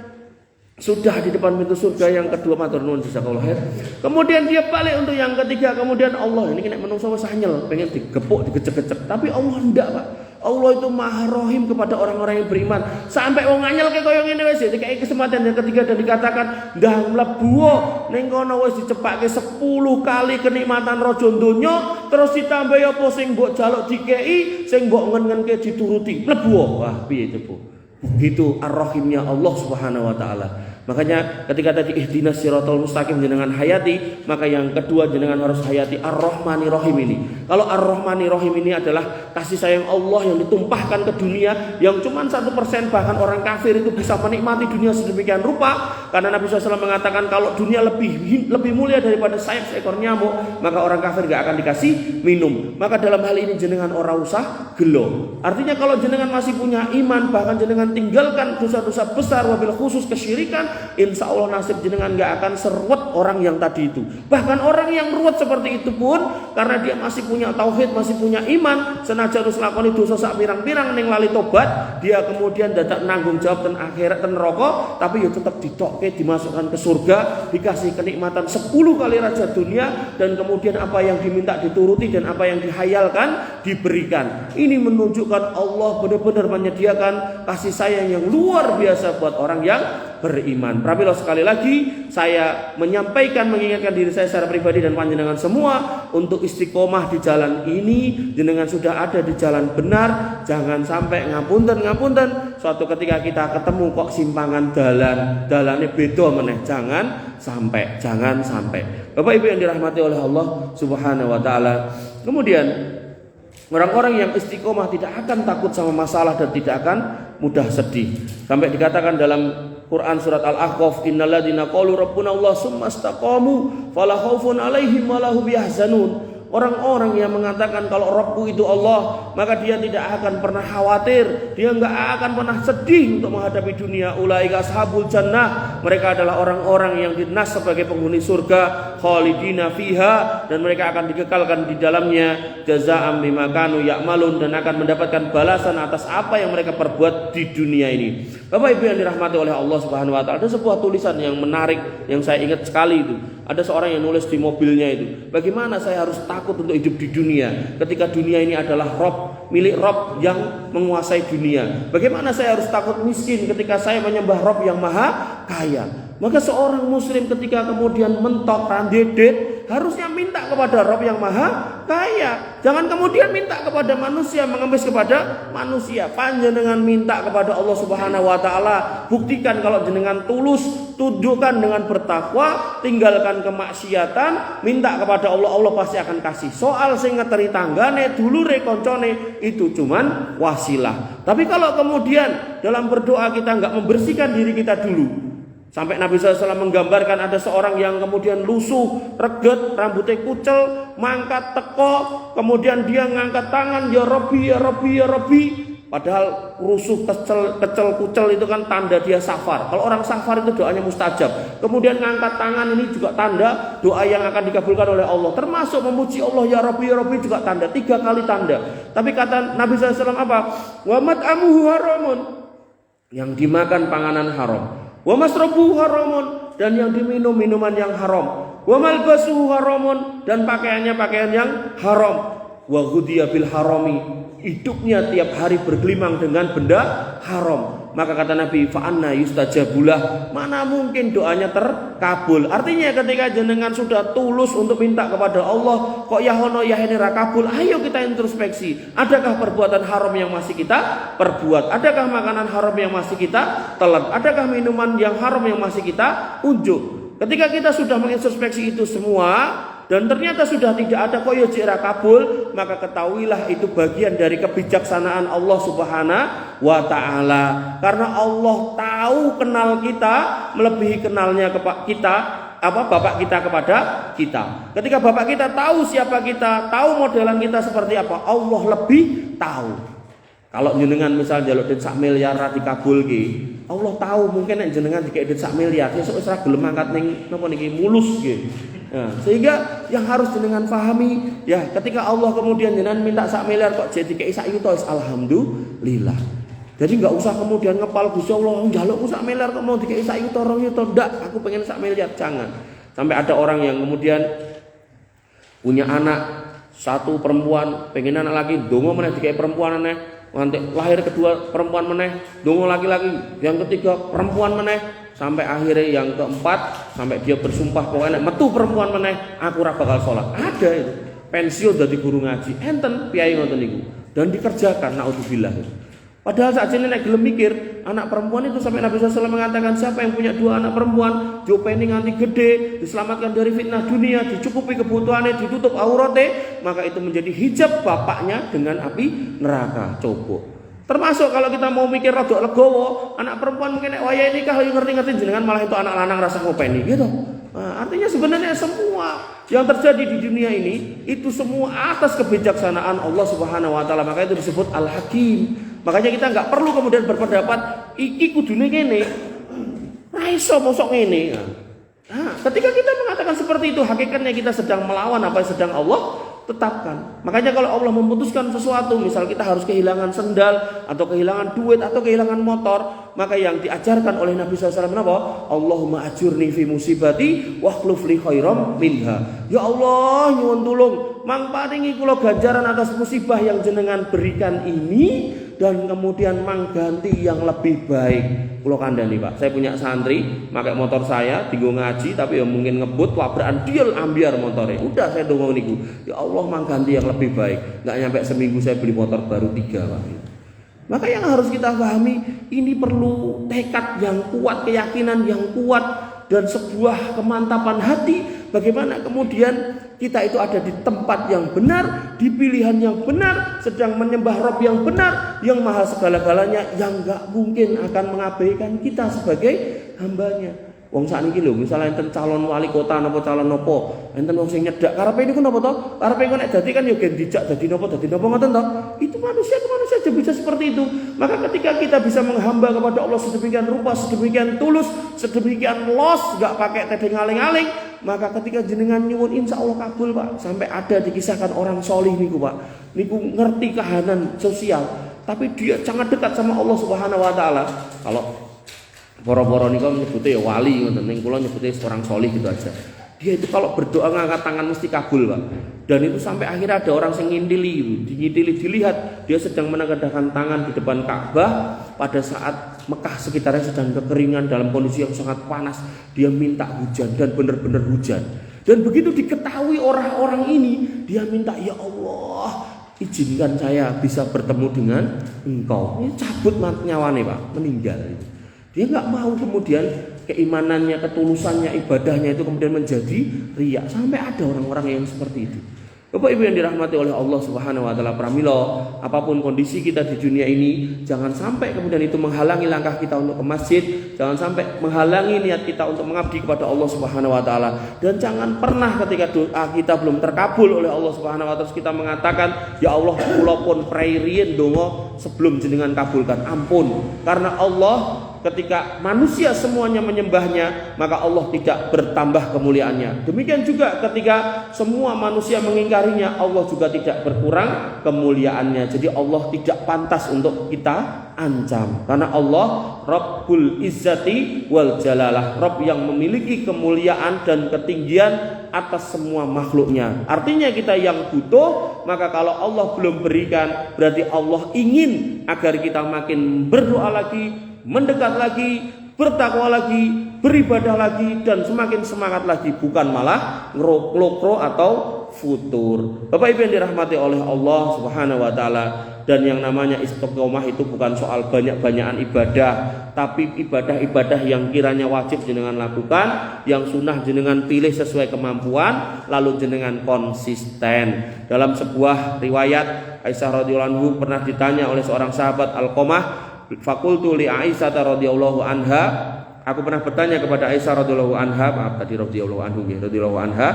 sudah di depan pintu surga yang kedua, matur nuwun jazakallahu khair. Kemudian dia balik untuk yang ketiga. Kemudian Allah ini nek menungso wis anyel, pengen digepuk, digecek-gecek. Tapi Allah ndak, Pak. Allah itu Maha Rahim kepada orang-orang yang beriman. Sampai wong anyel kayak koyo ngene wis dikai kesempatan yang ketiga dan dikatakan, "Ndah mlebu ning kono wis dicepakke 10 kali kenikmatan raja donya, terus ditambah apa sing mbok jaluk dikei, sing mbok ngen-ngenke dituruti." Mlebu. Wah, piye coba? Begitu ar-rahimnya Allah Subhanahu wa taala. Makanya ketika tadi ihdinas siratal mustaqim jenengan hayati, maka yang kedua jenengan harus hayati ar-rahmani rahim ini. Kalau ar-rahmani rahim ini adalah kasih sayang Allah yang ditumpahkan ke dunia, yang cuma 1%, bahkan orang kafir itu bisa menikmati dunia sedemikian rupa. Karena Nabi SAW mengatakan kalau dunia lebih mulia daripada sayap seekor nyamuk, maka orang kafir gak akan dikasih minum. Maka dalam hal ini jenengan ora usah gelo. Artinya kalau jenengan masih punya iman, bahkan jenengan tinggalkan dosa-dosa besar, wabil khusus kesyirikan, insya Allah nasib jenengan nggak akan seruat orang yang tadi itu. Bahkan orang yang ruwet seperti itu pun karena dia masih punya tauhid, masih punya iman, senajan terus lakoni dosa sak pirang-pirang ning lali tobat, dia kemudian dadak nanggung jawab ten akhirat ten neraka, tapi ya tetap ditokke dimasukkan ke surga, dikasih kenikmatan 10 kali raja dunia, dan kemudian apa yang diminta dituruti dan apa yang dihayalkan diberikan. Ini menunjukkan Allah benar-benar menyediakan kasih sayang yang luar biasa buat orang yang beriman. Prabilah sekali lagi saya menyampaikan, mengingatkan diri saya secara pribadi dan panjenengan semua untuk istiqomah di jalan ini. Jenengan sudah ada di jalan benar, jangan sampai ngapunten suatu ketika kita ketemu kok simpangan dalannya beda meneh. Jangan sampai. Bapak Ibu yang dirahmati oleh Allah Subhanahu wa taala. Kemudian orang-orang yang istiqomah tidak akan takut sama masalah dan tidak akan mudah sedih. Sampai dikatakan dalam Quran surat Al-Ahqaf, innalladzina qalu rabbuna Allah tsumma istaqamu fala khaufun 'alaihim wa lahum yahzanun. Orang-orang yang mengatakan kalau Rabbku itu Allah, maka dia tidak akan pernah khawatir, dia enggak akan pernah sedih untuk menghadapi dunia. Ulaika ashabul jannah, mereka adalah orang-orang yang dinas sebagai penghuni surga, khalidina fiha, dan mereka akan dikekalkan di dalamnya, jazaa'an bima kanu ya'malun, dan akan mendapatkan balasan atas apa yang mereka perbuat di dunia ini. Bapak Ibu yang dirahmati oleh Allah Subhanahu wa taala, ada sebuah tulisan yang menarik yang saya ingat sekali itu. Ada seorang yang nulis di mobilnya itu, bagaimana saya harus takut untuk hidup di dunia ketika dunia ini adalah milik Rob yang menguasai dunia. Bagaimana saya harus takut miskin ketika saya menyembah Rob yang maha kaya. Maka seorang muslim ketika kemudian mentok randedet harusnya minta kepada Rob yang maha kaya. Jangan kemudian minta kepada manusia, mengemis kepada manusia. Panjenengan minta kepada Allah Subhanahu wa taala. Buktikan kalau jenengan tulus, tunjukkan dengan bertakwa, tinggalkan kemaksiatan, minta kepada Allah, Allah pasti akan kasih. Soal sing ngeteri tanggane, dulure koncone itu cuman wasilah. Tapi kalau kemudian dalam berdoa kita enggak membersihkan diri kita dulu, sampai Nabi SAW menggambarkan ada seorang yang kemudian lusuh, reget, rambutnya kucel, mangkat teko, kemudian dia ngangkat tangan, ya Rabbi, ya Rabbi, ya Rabbi. Padahal rusuh, kecel, kucel itu kan tanda dia safar. Kalau orang safar itu doanya mustajab. Kemudian ngangkat tangan ini juga tanda doa yang akan dikabulkan oleh Allah. Termasuk memuji Allah, ya Rabbi juga tanda, 3 kali tanda. Tapi kata Nabi SAW apa? Wa mat'amuhu haramun, yang dimakan panganan haram. Wa masrabuhu haramun, dan yang diminum minuman yang haram. Wa malbasuhu haramun, dan pakaiannya pakaian yang haram. Wa ghudiya bil harami, hidupnya tiap hari bergelimang dengan benda haram. Maka kata Nabi, fa anna yustajabulah, mana mungkin doanya terkabul. Artinya ketika jenengan sudah tulus untuk minta kepada Allah, kok ya hono ya ini ra kabul, ayo kita introspeksi. Adakah perbuatan haram yang masih kita perbuat? Adakah makanan haram yang masih kita telan? Adakah minuman yang haram yang masih kita unjuk? Ketika kita sudah mengintrospeksi itu semua dan ternyata sudah tidak ada koyo jira kabul, maka ketahuilah itu bagian dari kebijaksanaan Allah Subhanahu wa taala. Karena Allah tahu kenal kita melebihi kenalnya kita bapak kita kepada kita. Ketika bapak kita tahu siapa kita, tahu modelan kita seperti apa, Allah lebih tahu. Kalau jenengan misal njaluk duit 1 miliar ra dikabulke, Allah tahu mungkin nek jenengan dikek duit 1 miliar, sesuk wis ra gelem angkat ning napa niki mulus nggih. Nah, sehingga yang harus jenengan pahami, ya ketika Allah kemudian jenengan minta 1 miliar kok jadi dikek 1 juta, alhamdulillah. Jadi enggak usah kemudian ngepal Gusti Allah, njalukku 1 miliar kok mau dikek 1 juta, 2 juta, ndak, aku pengen 1 miliar, jangan. Sampai ada orang yang kemudian punya anak 1 perempuan, pengen anak lagi, dongo meneh dikek perempuan aneh. Nanti lahir kedua perempuan meneh, dongo laki-laki, yang ketiga perempuan meneh, sampai akhirnya yang keempat sampai dia bersumpah pokoknya metu perempuan meneh aku ora bakal sholat. Ada itu pensiun dari guru ngaji enten piyai ngoten niku dan dikerjakan, naudzubillah. Padahal saat ini nek gelem mikir anak perempuan itu, sampai Nabi SAW mengatakan siapa yang punya 2 anak perempuan diopeni nganti gede, diselamatkan dari fitnah dunia, dicukupi kebutuhannya, ditutup aurate, maka itu menjadi hijab bapaknya dengan api neraka. Coba. Termasuk kalau kita mau mikir rada legowo, anak perempuan mungkin nek wayahe nikah yo ngerti-ngerti jenengan malah itu anak lanang rasa ngopeni gitu. Nah, artinya sebenarnya semua yang terjadi di dunia ini itu semua atas kebijaksanaan Allah Subhanahu wa taala. Maka itu disebut Al-Hakim. Makanya kita enggak perlu kemudian berpendapat iki kudune ngene. Ora raiso mosok ngene. Nah, ketika kita mengatakan seperti itu, hakikatnya kita sedang melawan apa yang sedang Allah tetapkan. Makanya kalau Allah memutuskan sesuatu, misal kita harus kehilangan sendal atau kehilangan duit atau kehilangan motor, maka yang diajarkan oleh Nabi SAW apa? Allahumma ajurni fi musibati wa akhlif li khairam minha. Ya Allah, nyuwun tulung, mang paringi kula ganjaran atas musibah yang jenengan berikan ini, dan kemudian mang ganti yang lebih baik. Kulo kandhani Pak, saya punya santri pakai motor saya dienggo ngaji, tapi ya mungkin ngebut wabrakan diel ambiar motornya. Udah saya dongo niku, ya Allah mang ganti yang lebih baik. Nggak nyampe seminggu saya beli motor baru 3 Pak. Maka yang harus kita pahami, ini perlu tekad yang kuat, keyakinan yang kuat, dan sebuah kemantapan hati. Bagaimana kemudian kita itu ada di tempat yang benar, di pilihan yang benar, sedang menyembah Rabb yang benar, yang maha segala-galanya, yang gak mungkin akan mengabaikan kita sebagai hambanya. Wong sakniki lho, misalnya enten calon wali kota napa calon napa, enten wong sing nyedak karepe niku napa to? Karepe kok nek dadi kan yo gen dijak dadi napa ngoten to? Itu manusia ke manusia aja bisa seperti itu. Maka ketika kita bisa menghamba kepada Allah sedemikian rupa, sedemikian tulus, sedemikian los, gak pakai tedeng aling-aling, maka ketika jenengan nyuwun insya Allah kabul Pak. Sampai ada dikisahkan orang solih niku Pak, niku ngerti kahanan sosial, tapi dia sangat dekat sama Allah Subhanahu Wa Taala. Kalau boro-boro niku nyebutnya ya wali ngoten, ning kula nyebutnya orang solih gitu aja. Dia itu kalau berdoa ngangkat tangan mesti kabul Pak. Dan itu sampai akhirnya ada orang yang ngintili, dilihat dia sedang menengadahkan tangan di depan Ka'bah pada saat Mekah sekitarnya sedang kekeringan dalam kondisi yang sangat panas. Dia minta hujan dan benar-benar hujan. Dan begitu diketahui orang-orang ini, dia minta, ya Allah, izinkan saya bisa bertemu dengan Engkau. Ini cabut nyawane Pak, meninggal. Dia nggak mau kemudian keimanannya, ketulusannya, ibadahnya itu kemudian menjadi riya. Sampai ada orang-orang yang seperti itu. Bapak Ibu yang dirahmati oleh Allah Subhanahu Wa Taala, pramila apapun kondisi kita di dunia ini, jangan sampai kemudian itu menghalangi langkah kita untuk ke masjid, jangan sampai menghalangi niat kita untuk mengabdi kepada Allah Subhanahu Wa Taala, dan jangan pernah ketika doa kita belum terkabul oleh Allah Subhanahu Wa Taala kita mengatakan, ya Allah, kula pun prairien donga sebelum jenengan kabulkan, ampun, karena Allah ketika manusia semuanya menyembahnya, maka Allah tidak bertambah kemuliaannya. Demikian juga ketika semua manusia mengingkarinya, Allah juga tidak berkurang kemuliaannya. Jadi Allah tidak pantas untuk kita ancam, karena Allah Rabbul Izzati wal Jalalah, Rabb yang memiliki kemuliaan dan ketinggian atas semua makhluknya. Artinya kita yang butuh, maka kalau Allah belum berikan, berarti Allah ingin agar kita makin berdoa lagi, mendekat lagi, bertakwa lagi, beribadah lagi, dan semakin semangat lagi, bukan malah ngerokro atau futur. Bapak Ibu yang dirahmati oleh Allah Subhanahu Wa Taala, dan yang namanya istiqomah itu bukan soal banyak-banyakan ibadah, tapi ibadah-ibadah yang kiranya wajib jenengan lakukan, yang sunnah jenengan pilih sesuai kemampuan, lalu jenengan konsisten. Dalam sebuah riwayat, Aisyah radhiyallahu anha pernah ditanya oleh seorang sahabat, Alqamah, fakultu li Aisyah radhiyallahu anha, aku pernah bertanya kepada Aisyah radhiyallahu anha, radhiyallahu anha,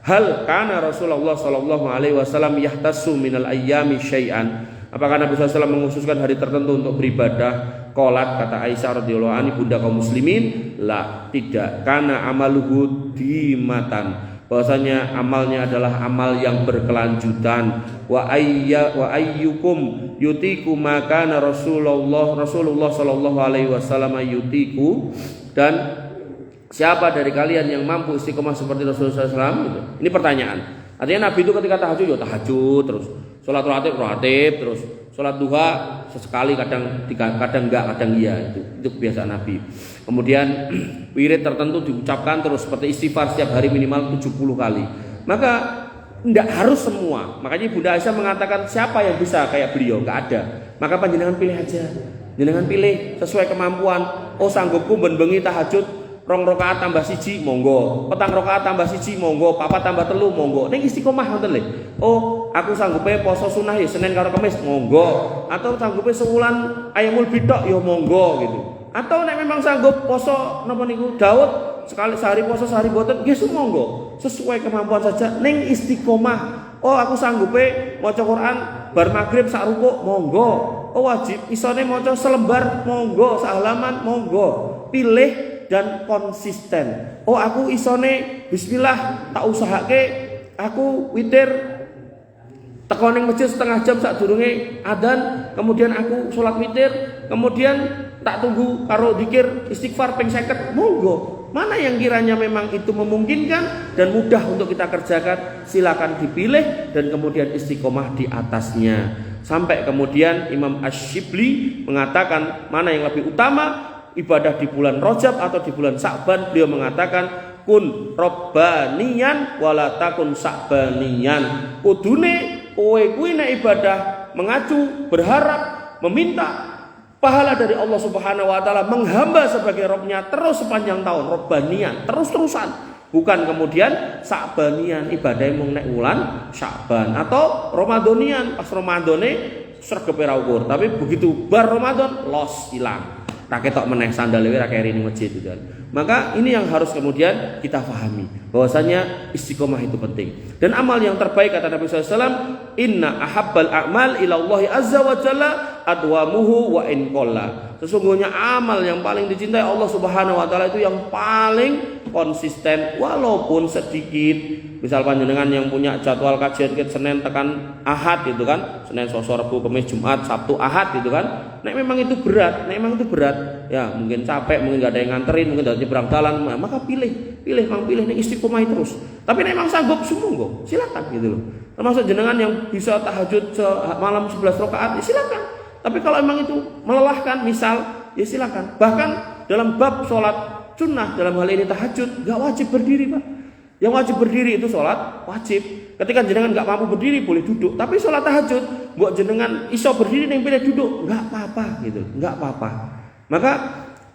hal kana Rasulullah sallallahu alaihi wasallam yahtassu minal ayyami syai'an? Apakah Nabi SAW mengkhususkan hari tertentu untuk beribadah? Qolat, kata Aisyah radhiyallahu anha, bunda kaum muslimin, la, tidak. Kana amaluhu dimatan, bahwasanya amalnya adalah amal yang berkelanjutan. Wa ayyukum yutiku maka Rasulullah sallallahu alaihi wasallam yutiku, dan siapa dari kalian yang mampu istiqomah seperti Rasulullah SAW? Gitu. Ini pertanyaan. Artinya Nabi itu ketika tahajud, ya tahajud terus, sholat rawatib terus, sholat duha sesekali, kadang enggak, kadang iya, itu kebiasaan Nabi. Kemudian wirid tertentu diucapkan terus, seperti istighfar setiap hari minimal 70 kali. Maka enggak harus semua. Makanya Bunda Aisyah mengatakan, siapa yang bisa kayak beliau? Enggak ada. Maka panjenengan pilih aja. Jenengan pilih sesuai kemampuan. Oh, sanggupku ben bengi tahajud 2 rakaat tambah 1 monggo, 4 rakaat tambah 1 monggo, 4 tambah 3 monggo. Ning istiqomah ngoten lho. Oh, aku sanggupe poso sunah ya Senin karo Kamis monggo, atau sanggupe sewulan ayamul bidok ya monggo gitu. Atau nek memang sanggup poso napa niku Daud sekali sehari poso sehari boten nggih monggo, sesuai kemampuan saja. Ning istiqomah. Oh, aku sanggupe maca Quran bar magrib sak rukuk monggo. Oh, wajib isone maca selembar monggo, sak halaman monggo. Pilih dan konsisten. Oh aku isone bismillah tak usahake aku witir teko ning masjid setengah jam sadurunge adzan, kemudian aku sholat witir, kemudian tak tunggu karo zikir istighfar ping 50. Monggo. Mana yang kiranya memang itu memungkinkan dan mudah untuk kita kerjakan, silakan dipilih dan kemudian istiqomah di atasnya. Sampai kemudian Imam Asy-Syibli mengatakan mana yang lebih utama, ibadah di bulan Rajab atau di bulan Sa'ban. Beliau mengatakan kun robbaniyan wala takun sa'baniyan. Kudune kowe kuwi nek ibadah mengacu, berharap, meminta pahala dari Allah Subhanahu wa taala, menghamba sebagai Robnya terus sepanjang tahun, robbaniyan, terus-terusan. Bukan kemudian sa'baniyan, ibadah mung nek wulan Sya'ban atau Ramadhanian, pas Ramadhane sregepe ra ukur, tapi begitu bar Ramadan los hilang. Tak ketok meneh sandale ra keri ning masjid itu kan. Maka ini yang harus kemudian kita pahami, bahwasanya istiqomah itu penting. Dan amal yang terbaik kata Nabi SAW, inna ahabbal a'mal ilallahi azza wa jalla adwamuhu wa in qalla. Sesungguhnya amal yang paling dicintai Allah Subhanahu wa taala itu yang paling konsisten walaupun sedikit. Misal panjenengan yang punya jadwal kajian Senin tekan Ahad gitu kan, Senin, Selasa, Rabu, Kamis, Jumat, Sabtu, Ahad gitu kan. Nek memang itu berat, ya mungkin capek, mungkin gak ada yang nganterin, mungkin ada nyebrang jalan, maka pilih nih istiqomah terus. Tapi nek memang sanggup sumunggo, silakan gitu loh. Termasuk jenengan yang bisa tahajud malam 11 rakaat, ya silakan. Tapi kalau memang itu melelahkan misal, ya silakan. Bahkan dalam bab sholat sunnah, dalam hal ini tahajud, gak wajib berdiri Pak. Yang wajib berdiri itu sholat wajib. Ketika jenengan gak mampu berdiri boleh duduk. Tapi sholat tahajud, buat jenengan iso berdiri yang pilih duduk, gak apa-apa gitu, gak apa-apa. Maka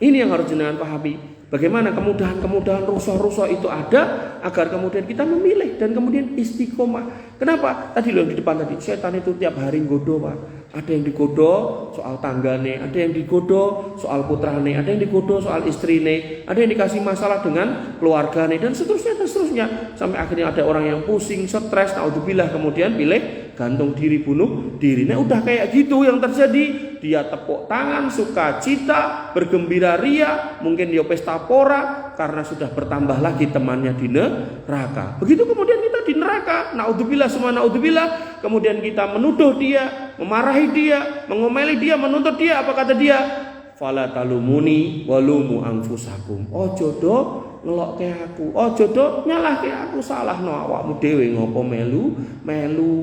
ini yang harus jenengan pahami. Bagaimana kemudahan-kemudahan rusuh-rusuh itu ada agar kemudian kita memilih dan kemudian istiqomah. Kenapa? Tadi loh di depan tadi, setan itu tiap hari nggodo Pak. Ada yang digodo soal tanggane, ada yang digodo soal putrane, ada yang digodo soal istrine, ada yang dikasih masalah dengan keluargane dan seterusnya. Sampai akhirnya ada orang yang pusing, stres, naudzubillah, kemudian pilih gantung diri, bunuh diri. Nah udah kayak gitu yang terjadi, dia tepuk tangan, sukacita, bergembira ria, mungkin dia pesta pora karena sudah bertambah lagi temannya di neraka. Begitu kemudian kita di neraka, naudzubillah semua naudzubillah, kemudian kita menuduh dia, memarahi dia, mengomeli dia, menuntut dia. Apa kata dia? Fala talumuni walumu anfusakum. Ojo do ngelokke aku, ojo do nyalahke aku, salahno awakmu dhewe. Ngopo melu?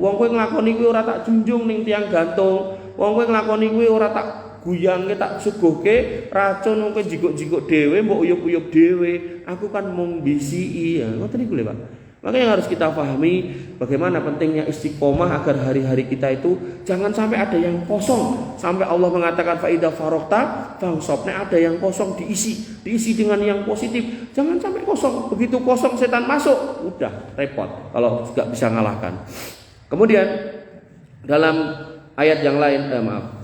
Wong kowe nglakoni kuwi ora tak junjung ning tiang gantung. Wong kowe nglakoni kuwi ora tak guyangke, tak suguhke racun, wong kowe jikuk-jikuk dhewe, mbok uyup-uyup dhewe. Aku kan mung bisiki. Ya, ngoten niku lho, Pak. Maka yang harus kita pahami bagaimana pentingnya istiqomah agar hari-hari kita itu jangan sampai ada yang kosong. Sampai Allah mengatakan faida farokta fangsop. Nek ada yang kosong diisi dengan yang positif. Jangan sampai kosong. Begitu kosong setan masuk, udah repot kalau nggak bisa ngalahkan. Kemudian dalam ayat yang lain,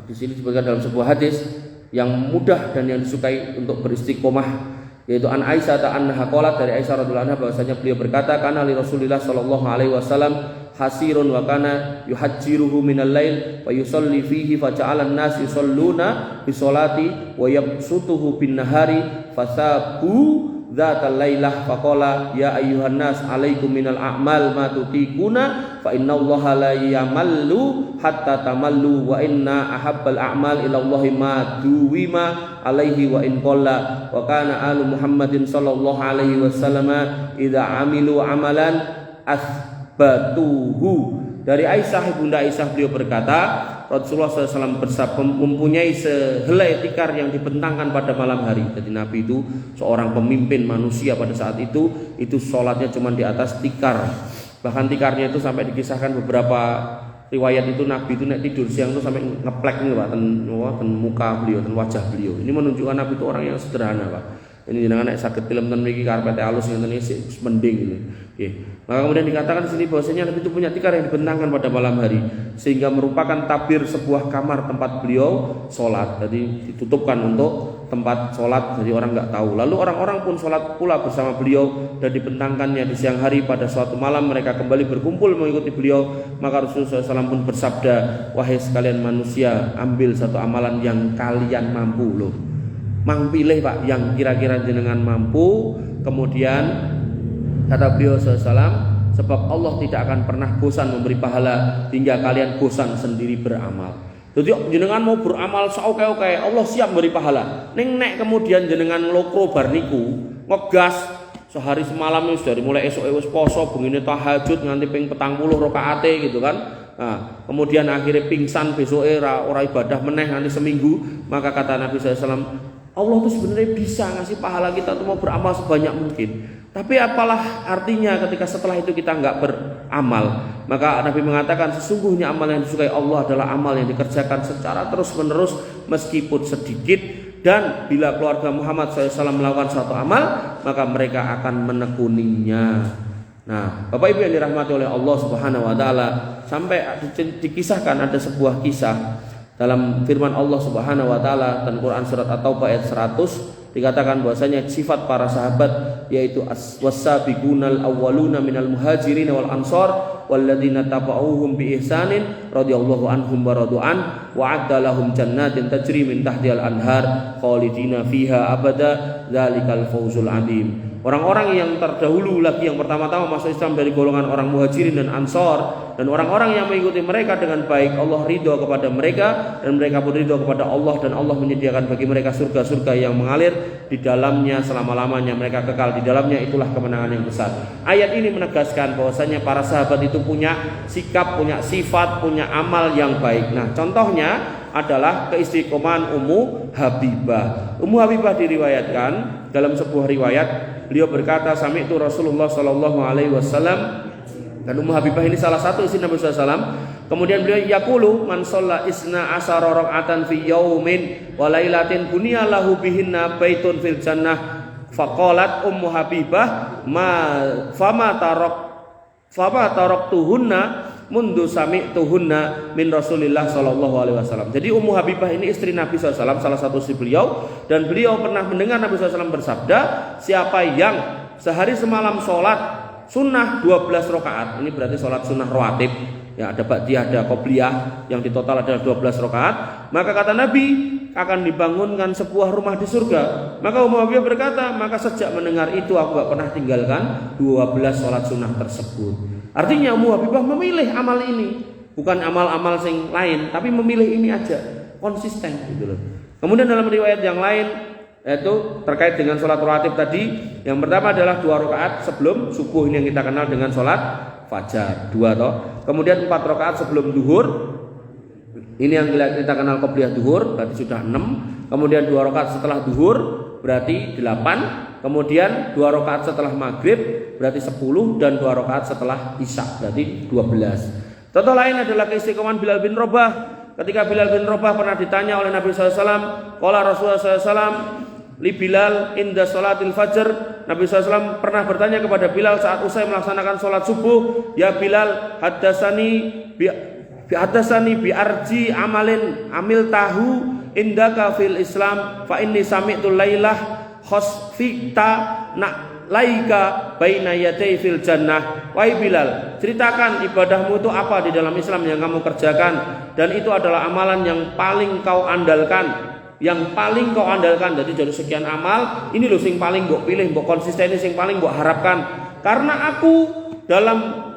di sini disebutkan dalam sebuah hadis yang mudah dan yang disukai untuk beristiqomah, yaitu an Aisyah anha qalat, dari Aisyah radhiyallahu anha bahwasanya beliau berkata, kana li Rasulillah sallallahu alaihi wasallam hasirun wa kana yuhajjiruhu minal lail wa yusalli fihi fa ja'ala an-nas yusalluna bi sholati wa yabsutuhu bin nahari fasabu dzatal lailah faqala ya ayyuhan nas alaikum minal a'mal ma tutiquna fa innallaha la yamallu hatta tamallu wa inna ahabbal a'mal ila Allahi ma duwima alaihi wa in qalla wa kana alu Muhammadin sallallahu alaihi wasallam idza amilu amalan asbatuhu. Dari Aisyah, Bunda Aisyah, beliau berkata, Rasulullah SAW mempunyai sehelai tikar yang dibentangkan pada malam hari. Jadi Nabi itu seorang pemimpin manusia pada saat itu sholatnya cuma di atas tikar. Bahkan tikarnya itu sampai dikisahkan beberapa riwayat itu Nabi itu nek tidur siang itu sampai ngeplek nih Pak, ten muka beliau, ten wajah beliau. Ini menunjukkan Nabi itu orang yang sederhana Pak. Ini jenengan nek saged film ten mriki karpete alus ngeten iki mending gitu. Nggih. Maka kemudian dikatakan di sini bahwasanya Nabi itu punya tikar yang dibentangkan pada malam hari sehingga merupakan tabir sebuah kamar tempat beliau sholat. Jadi ditutupkan untuk tempat sholat jadi orang nggak tahu. Lalu orang-orang pun sholat pula bersama beliau dan dibentangkannya di siang hari. Pada suatu malam mereka kembali berkumpul mengikuti beliau. Maka Rasulullah SAW pun bersabda, wahai sekalian manusia, ambil satu amalan yang kalian mampu loh. mang pilih Pak yang kira-kira jenengan mampu. Kemudian kata beliau SAW, sebab Allah tidak akan pernah bosan memberi pahala hingga kalian bosan sendiri beramal. Jadi jenengan mau beramal seoke-oke, Allah siap beri pahala. Nek kemudian jenengan lokro bar niku ngegas sehari semalam wis dari mulai esuk wis poso, bengine tahajud nganti ping 40 rakaate gitu kan. Nah, kemudian akhirnya pingsan besoke ora ibadah meneh nanti seminggu, maka kata Nabi SAW, Allah tuh sebenarnya bisa ngasih pahala kita tuh mau beramal sebanyak mungkin. Tapi apalah artinya ketika setelah itu kita nggak beramal? Maka Nabi mengatakan sesungguhnya amal yang disukai Allah adalah amal yang dikerjakan secara terus-menerus meskipun sedikit. Dan bila keluarga Muhammad SAW melakukan suatu amal, maka mereka akan menekuninya. Nah, Bapak Ibu yang dirahmati oleh Allah Subhanahu Wa Taala, sampai dikisahkan ada sebuah kisah dalam firman Allah Subhanahu Wa Taala dan Quran surat At-Taubah ayat 100. Dikatakan bahwasanya sifat para sahabat yaitu was-sabiqunal awwaluna minal muhajirin wal ansar walladzina tabauhum bi ihsanin radhiyallahu anhum wa radu'an wa 'adda lahum jannatin tajri min tahtihal anhar khalidina fiha abada dzalikal fawzul 'adzim. Orang-orang yang terdahulu lagi yang pertama-tama masuk Islam dari golongan orang muhajirin dan ansar dan orang-orang yang mengikuti mereka dengan baik, Allah ridho kepada mereka dan mereka pun ridho kepada Allah, dan Allah menyediakan bagi mereka surga-surga yang mengalir di dalamnya selama-lamanya, mereka kekal di dalamnya, itulah kemenangan yang besar. Ayat ini menegaskan bahwasanya para sahabat itu punya sikap, punya sifat, punya amal yang baik. Nah, contohnya adalah keistiqomahan Ummu Habibah. Ummu Habibah diriwayatkan dalam sebuah riwayat, beliau berkata, sami'tu Rasulullah sallallahu alaihi wasallam, dan Ummu Habibah ini salah satu istri Nabi SAW. Kemudian beliau yaqulu man shalla isna asyara raka'atan fi yaumin wa lailatin bunya lahu bihinna baitun fil jannah. Faqalat Ummu Habibah fama taraktuhunna mundu sami'tuhunna min Rasulillah sallallahu alaihi wasallam. Jadi Ummu Habibah ini istri Nabi SAW, salah satu istri beliau, dan beliau pernah mendengar Nabi SAW bersabda, siapa yang sehari semalam sholat sunnah 12 rakaat, ini berarti sholat sunnah rawatib, ya ada ba'diyah, ada qobliyah, yang di total adalah 12 rakaat, maka kata Nabi akan dibangunkan sebuah rumah di surga. Maka Ummu Habibah berkata, maka sejak mendengar itu aku gak pernah tinggalkan 12 sholat sunnah tersebut. Artinya Ummu Habibah memilih amal ini, bukan amal-amal yang lain, tapi memilih ini aja, konsisten gitu loh. Kemudian dalam riwayat yang lain, yaitu terkait dengan sholat rawatib tadi, yang pertama adalah 2 rakaat sebelum subuh, ini yang kita kenal dengan sholat fajar, 2 toh. Kemudian 4 rakaat sebelum duhur, ini yang kita kenal qobliyah duhur, berarti sudah 6. Kemudian 2 rakaat setelah duhur, berarti 8. Kemudian 2 rakaat setelah maghrib, berarti 10, dan 2 rakaat setelah isya, berarti 12. Contoh lain adalah keistiqomahan Bilal bin Rabah. Ketika Bilal bin Rabah pernah ditanya oleh Nabi SAW, qala Rasulullah SAW li Bilal inda sholatil fajr, Nabi SAW pernah bertanya kepada Bilal saat usai melaksanakan sholat subuh, ya Bilal, hadasani bi arji amalin amil tahu indaka fil Islam fa inni sami'tu lailah khosfikta nak laika baina yaday fil jannah. Wahai Bilal, ceritakan ibadahmu itu apa di dalam Islam yang kamu kerjakan, dan itu adalah amalan yang paling kau andalkan, Jadi dari sekian amal ini loh sing paling mbok pilih, mbok konsisten, sing paling mbok harapkan. Karena aku dalam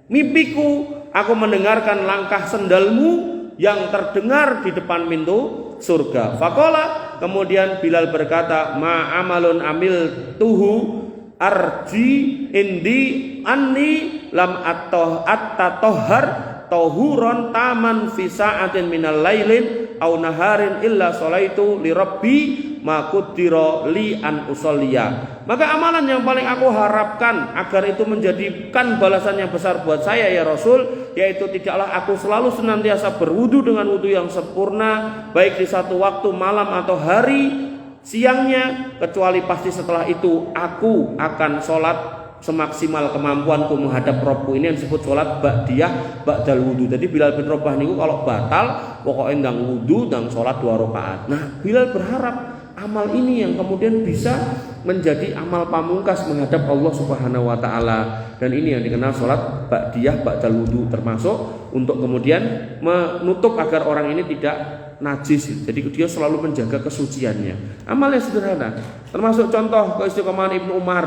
mimpiku aku mendengarkan langkah sendalmu yang terdengar di depan pintu surga. Faqala, kemudian Bilal berkata, ma amalun amil tuhu arji indi anni lam at-tahar tahuron taman fi sa'atin minal lailin au naharin illa sholaitu li rabbi ma qaddara li an usolliya. Maka amalan yang paling aku harapkan agar itu menjadikan balasan yang besar buat saya ya Rasul, yaitu tidaklah aku selalu senantiasa berwudu dengan wudu yang sempurna, baik di satu waktu malam atau hari siangnya, kecuali pasti setelah itu aku akan sholat semaksimal kemampuanku menghadap Robku. Ini yang disebut sholat ba'diyah ba'dal wudu. Jadi Bilal bin Rabah niku kalau batal pokoknya ndang wudu ndang sholat 2 rakaat. Nah, Bilal berharap amal ini yang kemudian bisa menjadi amal pamungkas menghadap Allah Subhanahu wa taala. Dan ini yang dikenal sholat ba'diyah ba'dal wudu, termasuk untuk kemudian menutup agar orang ini tidak najis. Jadi dia selalu menjaga kesuciannya. Amal yang sederhana. Termasuk contoh keistiqomahan Ibnu Umar.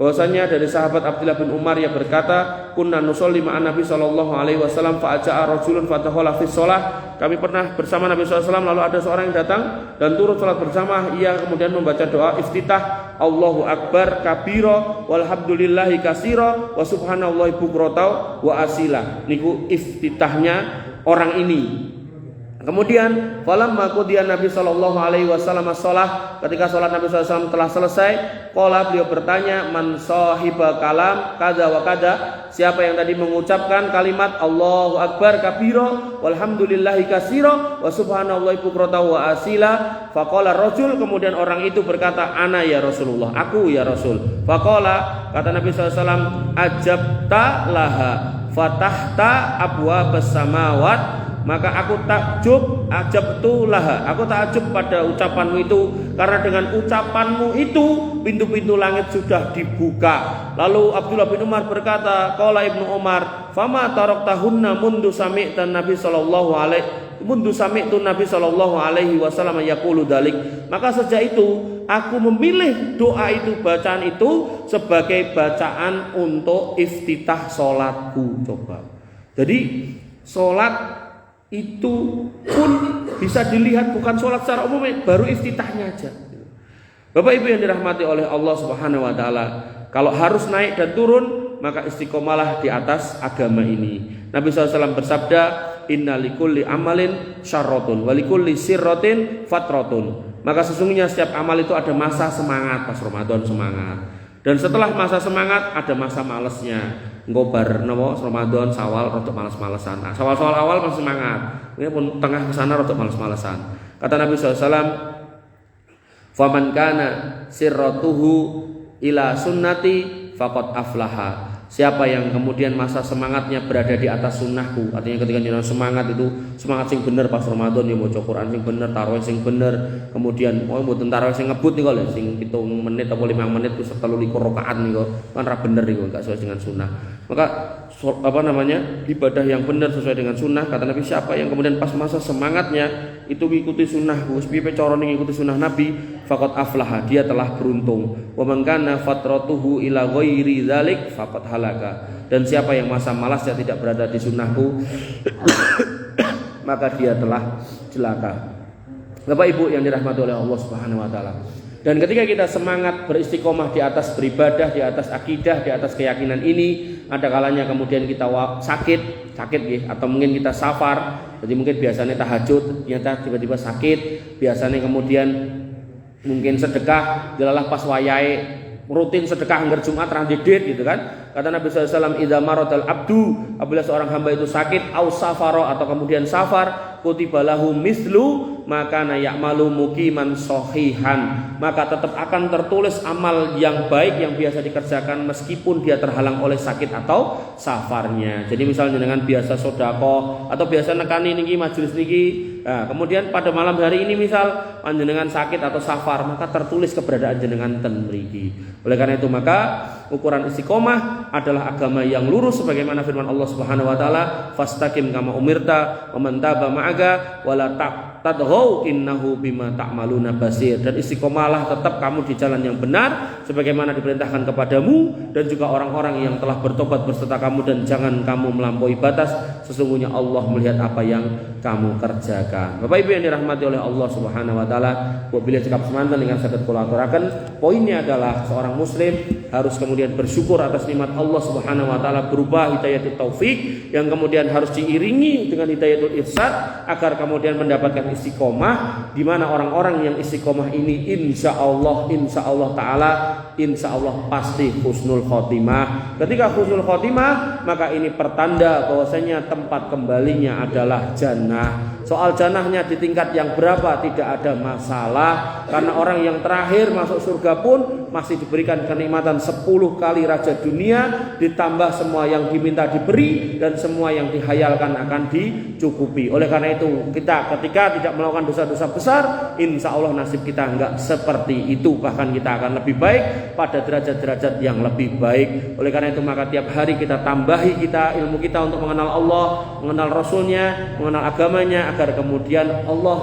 Bahwasanya dari sahabat Abdullah bin Umar yang berkata, "Kunna nusolli ma'an Nabi sallallahu alaihi wasallam fa aja'a rajulun fadakhala fi shalah." Kami pernah bersama Nabi sallallahu alaihi wasallam, lalu ada seorang yang datang dan turut salat bersama. Ia kemudian membaca doa iftitah, Allahu akbar kabira walhamdulillahi katsira wa subhanallahi bukrata wa asila. Niku iftitahnya orang ini. Kemudian falamma qudiya Nabi sallallahu alaihi wasallam shalah, ketika salat Nabi sallallahu alaihi wasallam telah selesai, qala beliau bertanya, man sahiba kalam kada wa kada, siapa yang tadi mengucapkan kalimat Allahu akbar kabira walhamdulillahi katsira wa subhanallahi bukrata wa asila. Faqala rajul, kemudian orang itu berkata, ana ya Rasulullah, aku ya Rasul. Faqala, kata Nabi sallallahu alaihi wasallam, ajabta laha fatahta abwabas samawat, maka aku takjub, ajabtulah, aku takjub pada ucapanmu itu, karena dengan ucapanmu itu pintu-pintu langit sudah dibuka. Lalu Abdullah bin Umar berkata, qala Ibnu Umar, fama taraktahunna mundu sami'tu Nabi sallallahu alaihi wasallam yaqulu dalik. Maka sejak itu aku memilih doa itu, bacaan itu sebagai bacaan untuk iftitah salatku. Coba. Jadi salat itu pun bisa dilihat bukan sholat secara umum, baru iftitahnya aja. Bapak Ibu yang dirahmati oleh Allah Subhanahu wa taala, kalau harus naik dan turun, maka istiqomalah di atas agama ini. Nabi SAW bersabda, inna likulli amalin syarrotun walikulli sirrotin fatrotun. Maka sesungguhnya setiap amal itu ada masa semangat, pas Ramadan semangat, dan setelah masa semangat ada masa malesnya. Ngobar nopo Ramadan Syawal rodok males-malesan. Nah, Syawal awal masih semangat. Ini pun tengah ke sana rodok males-malesan. Kata Nabi SAW, "Faman kana sirratuhu ila sunnati faqad aflaha." Siapa yang kemudian masa semangatnya berada di atas sunnahku, artinya ketika jenengan semangat itu semangat sing bener pas Ramadan ya maca Quran sing bener, tarawih sing bener, kemudian mau mboten tarawih sing ngebut niku lho sing 7 menit atau 5 menit ku 13 rakaat niku kan ra bener niku enggak sesuai dengan sunnah. Maka ibadah yang benar sesuai dengan sunnah, kata Nabi, siapa yang kemudian pas masa semangatnya itu mengikuti sunnah, wis piye carane ngikuti sunnah Nabi, faqad aflaha, dia telah beruntung. Wa man kana fatratuhu ila ghairi dzalik faqad halaka, dan siapa yang masa malasnya tidak berada di sunnahku maka dia telah celaka. Bapak Ibu yang dirahmati oleh Allah Subhanahu wa taala. Dan ketika kita semangat beristiqomah di atas beribadah, di atas akidah, di atas keyakinan ini, ada kalanya kemudian kita sakit gitu, atau mungkin kita safar. Jadi mungkin biasanya tahajud, ternyata tiba-tiba sakit. Biasanya kemudian mungkin sedekah, jelalah pas wayai rutin sedekah anggar Jumat randidit gitu kan. Kata Nabi SAW, idza maradal abdu, apabila seorang hamba itu sakit, au safaro, atau kemudian safar, kutiba lahu mislu maka ya'malu muqiman sahihan, maka tetap akan tertulis amal yang baik yang biasa dikerjakan meskipun dia terhalang oleh sakit atau safarnya. Jadi misalnya dengan biasa sedekah atau biasa nekani niki majelis niki, nah, kemudian pada malam hari ini misal panjenengan sakit atau safar, maka tertulis keberadaan jenengan ten mriki. Oleh karena itu maka ukuran istiqomah adalah agama yang lurus sebagaimana firman Allah Subhanahu wa taala, fastaqim kama umirta wa man taba ma'aka wala tadghaw innahu bima ta'maluna basir. Dan istiqomahlah tetap kamu di jalan yang benar sebagaimana diperintahkan kepadamu, dan juga orang-orang yang telah bertobat berserta kamu, dan jangan kamu melampaui batas, sesungguhnya Allah melihat apa yang kamu kerjakan. Bapak Ibu yang dirahmati oleh Allah Subhanahu wa taala, bila cekap semanten dengan saged kula aturaken, poinnya adalah seorang muslim harus kemudian bersyukur atas nikmat Allah Subhanahu wa taala berupa hidayatul taufik yang kemudian harus diiringi dengan hidayatul irsyad agar kemudian mendapatkan istiqomah, di mana orang-orang yang istiqomah ini insya Allah pasti husnul khotimah. Ketika husnul khotimah, maka ini pertanda bahwasanya tempat kembalinya adalah jannah. Soal jannahnya di tingkat yang berapa tidak ada masalah, karena orang yang terakhir masuk surga pun masih diberikan kenikmatan 10 kali raja dunia, ditambah semua yang diminta diberi dan semua yang dihayalkan akan dicukupi. Oleh karena itu kita ketika tidak melakukan dosa-dosa besar, insya Allah nasib kita enggak seperti itu, bahkan kita akan lebih baik pada derajat-derajat yang lebih baik. Oleh karena itu maka tiap hari kita tambahi ilmu kita untuk mengenal Allah, mengenal Rasulnya, mengenal agamanya, agar kemudian Allah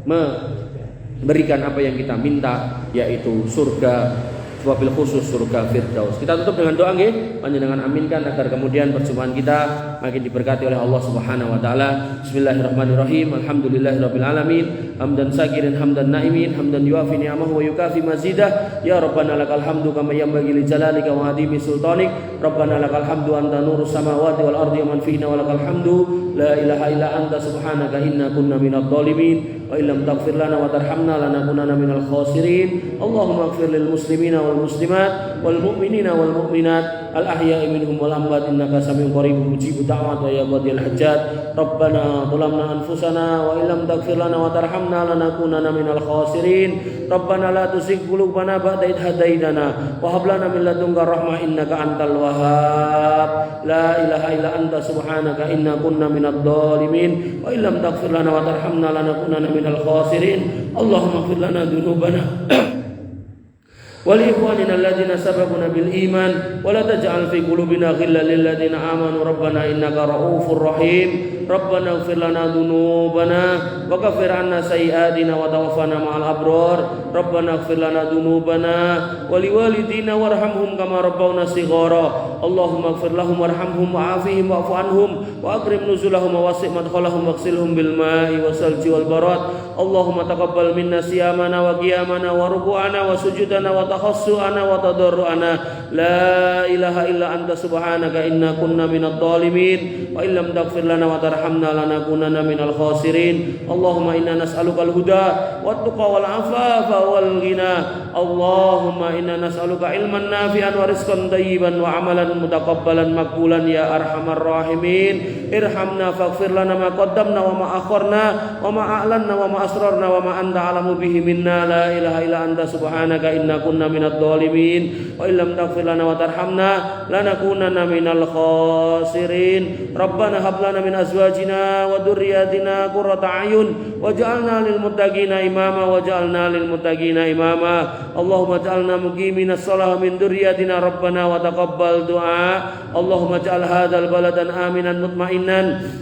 memberikan apa yang kita minta, yaitu surga, wabil khusus surga Firdaus. Kita tutup dengan doa nggih, panjenengan aminkan agar kemudian perjumpaan kita makin diberkati oleh Allah Subhanahu wa taala. Bismillahirrahmanirrahim. Alhamdulillahirabbil alamin. Hamdan sakirin hamdan naimin, hamdan yuafi ni'amahu wa yukafi mazidah. Ya Rabbana lakal hamdu kama yanbaghi li jalalika wa adimi sultanik. Rabbana lakal hamdu anta nurus samawati wal ardi wa man fihna wa lakal hamdu. La ilaha illa anta subhanaka inna kunna minadh dhalimin. Wa illam taghfir lana wa tarhamna lanakunanna minal khasirin. Allahumma ighfir lil muslimina wal muslimat wal mu'minina wal mu'minat al ahya'i minhum wal amwat innaka samiun qaribun mujibud da'wat ya qadiyal hajat. Rabbana zalamna anfusana wa illam taghfir lana wa tarhamna lanakunanna minal khasirin. Rabbana la tuzigh qulubana ba'da idh hadaitana wa hab lana min ladunka rahmah innaka antal wahhab. La ilaha illa anta subhanaka inna kunna minadh dhalimin wa illam taghfir lana wa tarhamna lanakunanna minal khasirin. Allahumma ighfir lana dhunubana ولإخواننا الذين سبقونا بالإيمان ولا تجعل في قلوبنا غلا للذين آمنوا ربنا إنك رؤوف رحيم. ربنا اغفر لنا ذنوبنا وكفر عنا سيئاتنا وتوفنا مع الأبرار. ربنا اغفر لنا ذنوبنا ولوالدينا وارحمهم كما ربونا صغارا. اللهم اغفر لهم وارحمهم وعافهم واعف عنهم وأكرم نزلهم ووسع مدخلهم واغسلهم بالماء والثلج والبراد. اللهم تقبل منا صيامنا وقيامنا وركوعنا وسجودنا وتخشعنا وتضرعنا. لا إله إلا أنت سبحانك إنا كنا من الظالمين وإن لم تغفر لنا وترحمنا لنكونن من الخاسرين. اللهم إنا نسألك الهدى والتقى والعفاف والغنى. اللهم إنا نسألك علما نافعا ورزقا طيبا وعملا متقبلا مقبولا يا أرحم الراحمين. ارحمنا فاغفر لنا ما قدمنا وما أخرنا وما أعلنا وما أسررنا وما أنت أعلم به منا. لا إله إلا أنت سبحانك إنا كنا من الظالمين وإن لم تغفر لنا وترحمنا لنكونن من الخاسرين. ربنا هب لنا من أزواجنا وذرياتنا قرة أعين واجعلنا للمتقين إماما واجعلنا للمتقين إماما. اللهم اجعلنا مقيمين الصلاة من ذريتنا ربنا وتقبل دعاء. اللهم اجعل هذا البلد آمنا مطمئنا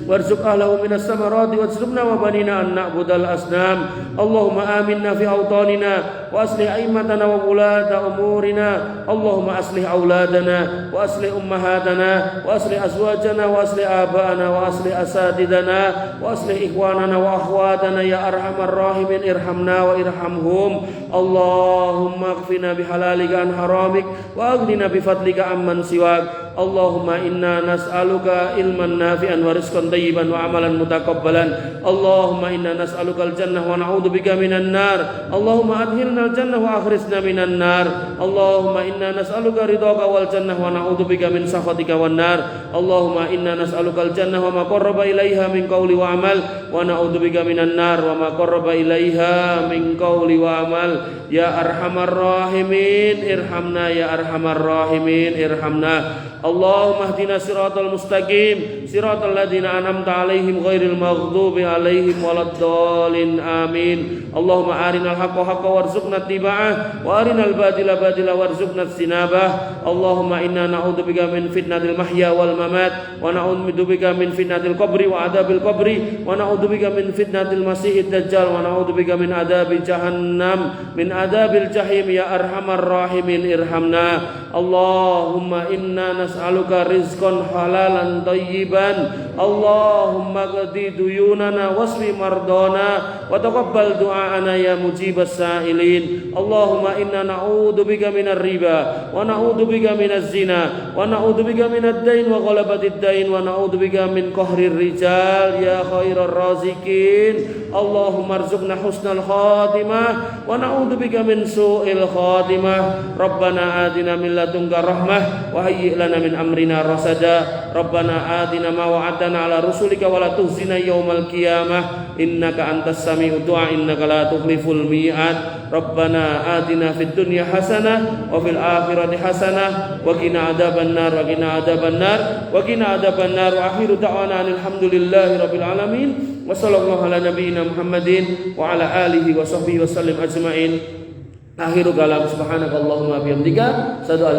وارزق أهله من الثمرات واجنبنا وبنينا أن نعبد الأصنام. اللهم آمنا في أوطاننا وأصلح أئمتنا وولاة أمورنا. اللهم أصلح أولادنا وأصلح أمهاتنا وأصلح أزواجنا وأصلح آباءنا وأصلح أساتذتنا وأصلح إخواننا وأخواتنا يا أرحم الراحمين. ارحمنا وارحمهم. اللهم اكفنا بحلالك عن حرامك وأغننا بفضلك عمن سواك. اللهم إنا نسألك علما نافعا ورزقا طيبا وعملا متقبلا. اللهم إنا نسألك الجنة ونعوذ بك من النار. اللهم أدخلنا الجنة وأخرجنا من النار. اللهم إنا نسألك رضاك والجنة ونعوذ بك من سخطك والنار. اللهم إنا نسألك الجنة وما قرب إليها من قول وعمل ونعوذ بك من النار وما قرب إليها من قول وعمل. يا أرحم الراحمين ارحمنا يا أرحم الراحمين ارحمنا. اللهم اهدنا الصراط المستقيم صراط الذين أنعمت عليهم غير المغضوب عليهم ولا الضالين آمين. اللهم أرنا الحق حقا وارزقنا اتباعه وأرنا الباطل باطلا وارزقنا اجتنابه. اللهم إنا نعوذ بك من فتنة المحيا والممات ونعوذ بك من فتنة القبر وعذاب القبر ونعوذ بك من فتنة المسيح الدجال ونعوذ بك من عذاب جهنم من عذاب الجحيم يا أرحم الراحمين ارحمنا. اللهم إنا نسألك رزقا حلالا طيبا. اللهم اقضِ ديوننا واشف مرضانا وتقبل دعاءنا يا مجيب السائلين. اللهم إنا نعوذ بك من الربا ونعوذ بك من الزنا ونعوذ بك من الدين وغلبة الدين ونعوذ بك من قهر الرجال يا خير الرازقين. اللهم ارزقنا حسن الخاتمة ونعوذ بك من سوء الخاتمة. ربنا آتنا من لدنك رحمة وهيئ لنا lana min amrina rasada. Rabbana atina ma wa'adtana ala rusulika wa la tukhzina yaumal qiyamah innaka antas sami'ud du'a innaka la tukhliful mi'ad. Rabbana atina fid dunya hasanah wa fil akhirati hasanah wa qina adzabannar wa qina adzabannar wa qina adzabannar. Wa akhiru da'wana alhamdulillahi rabbil alamin. Wa sallallahu ala nabiyyina Muhammadin wa ala alihi wa sahbihi wa sallim ajma'in. Akhiru kalam subhanakallahumma bihamdika.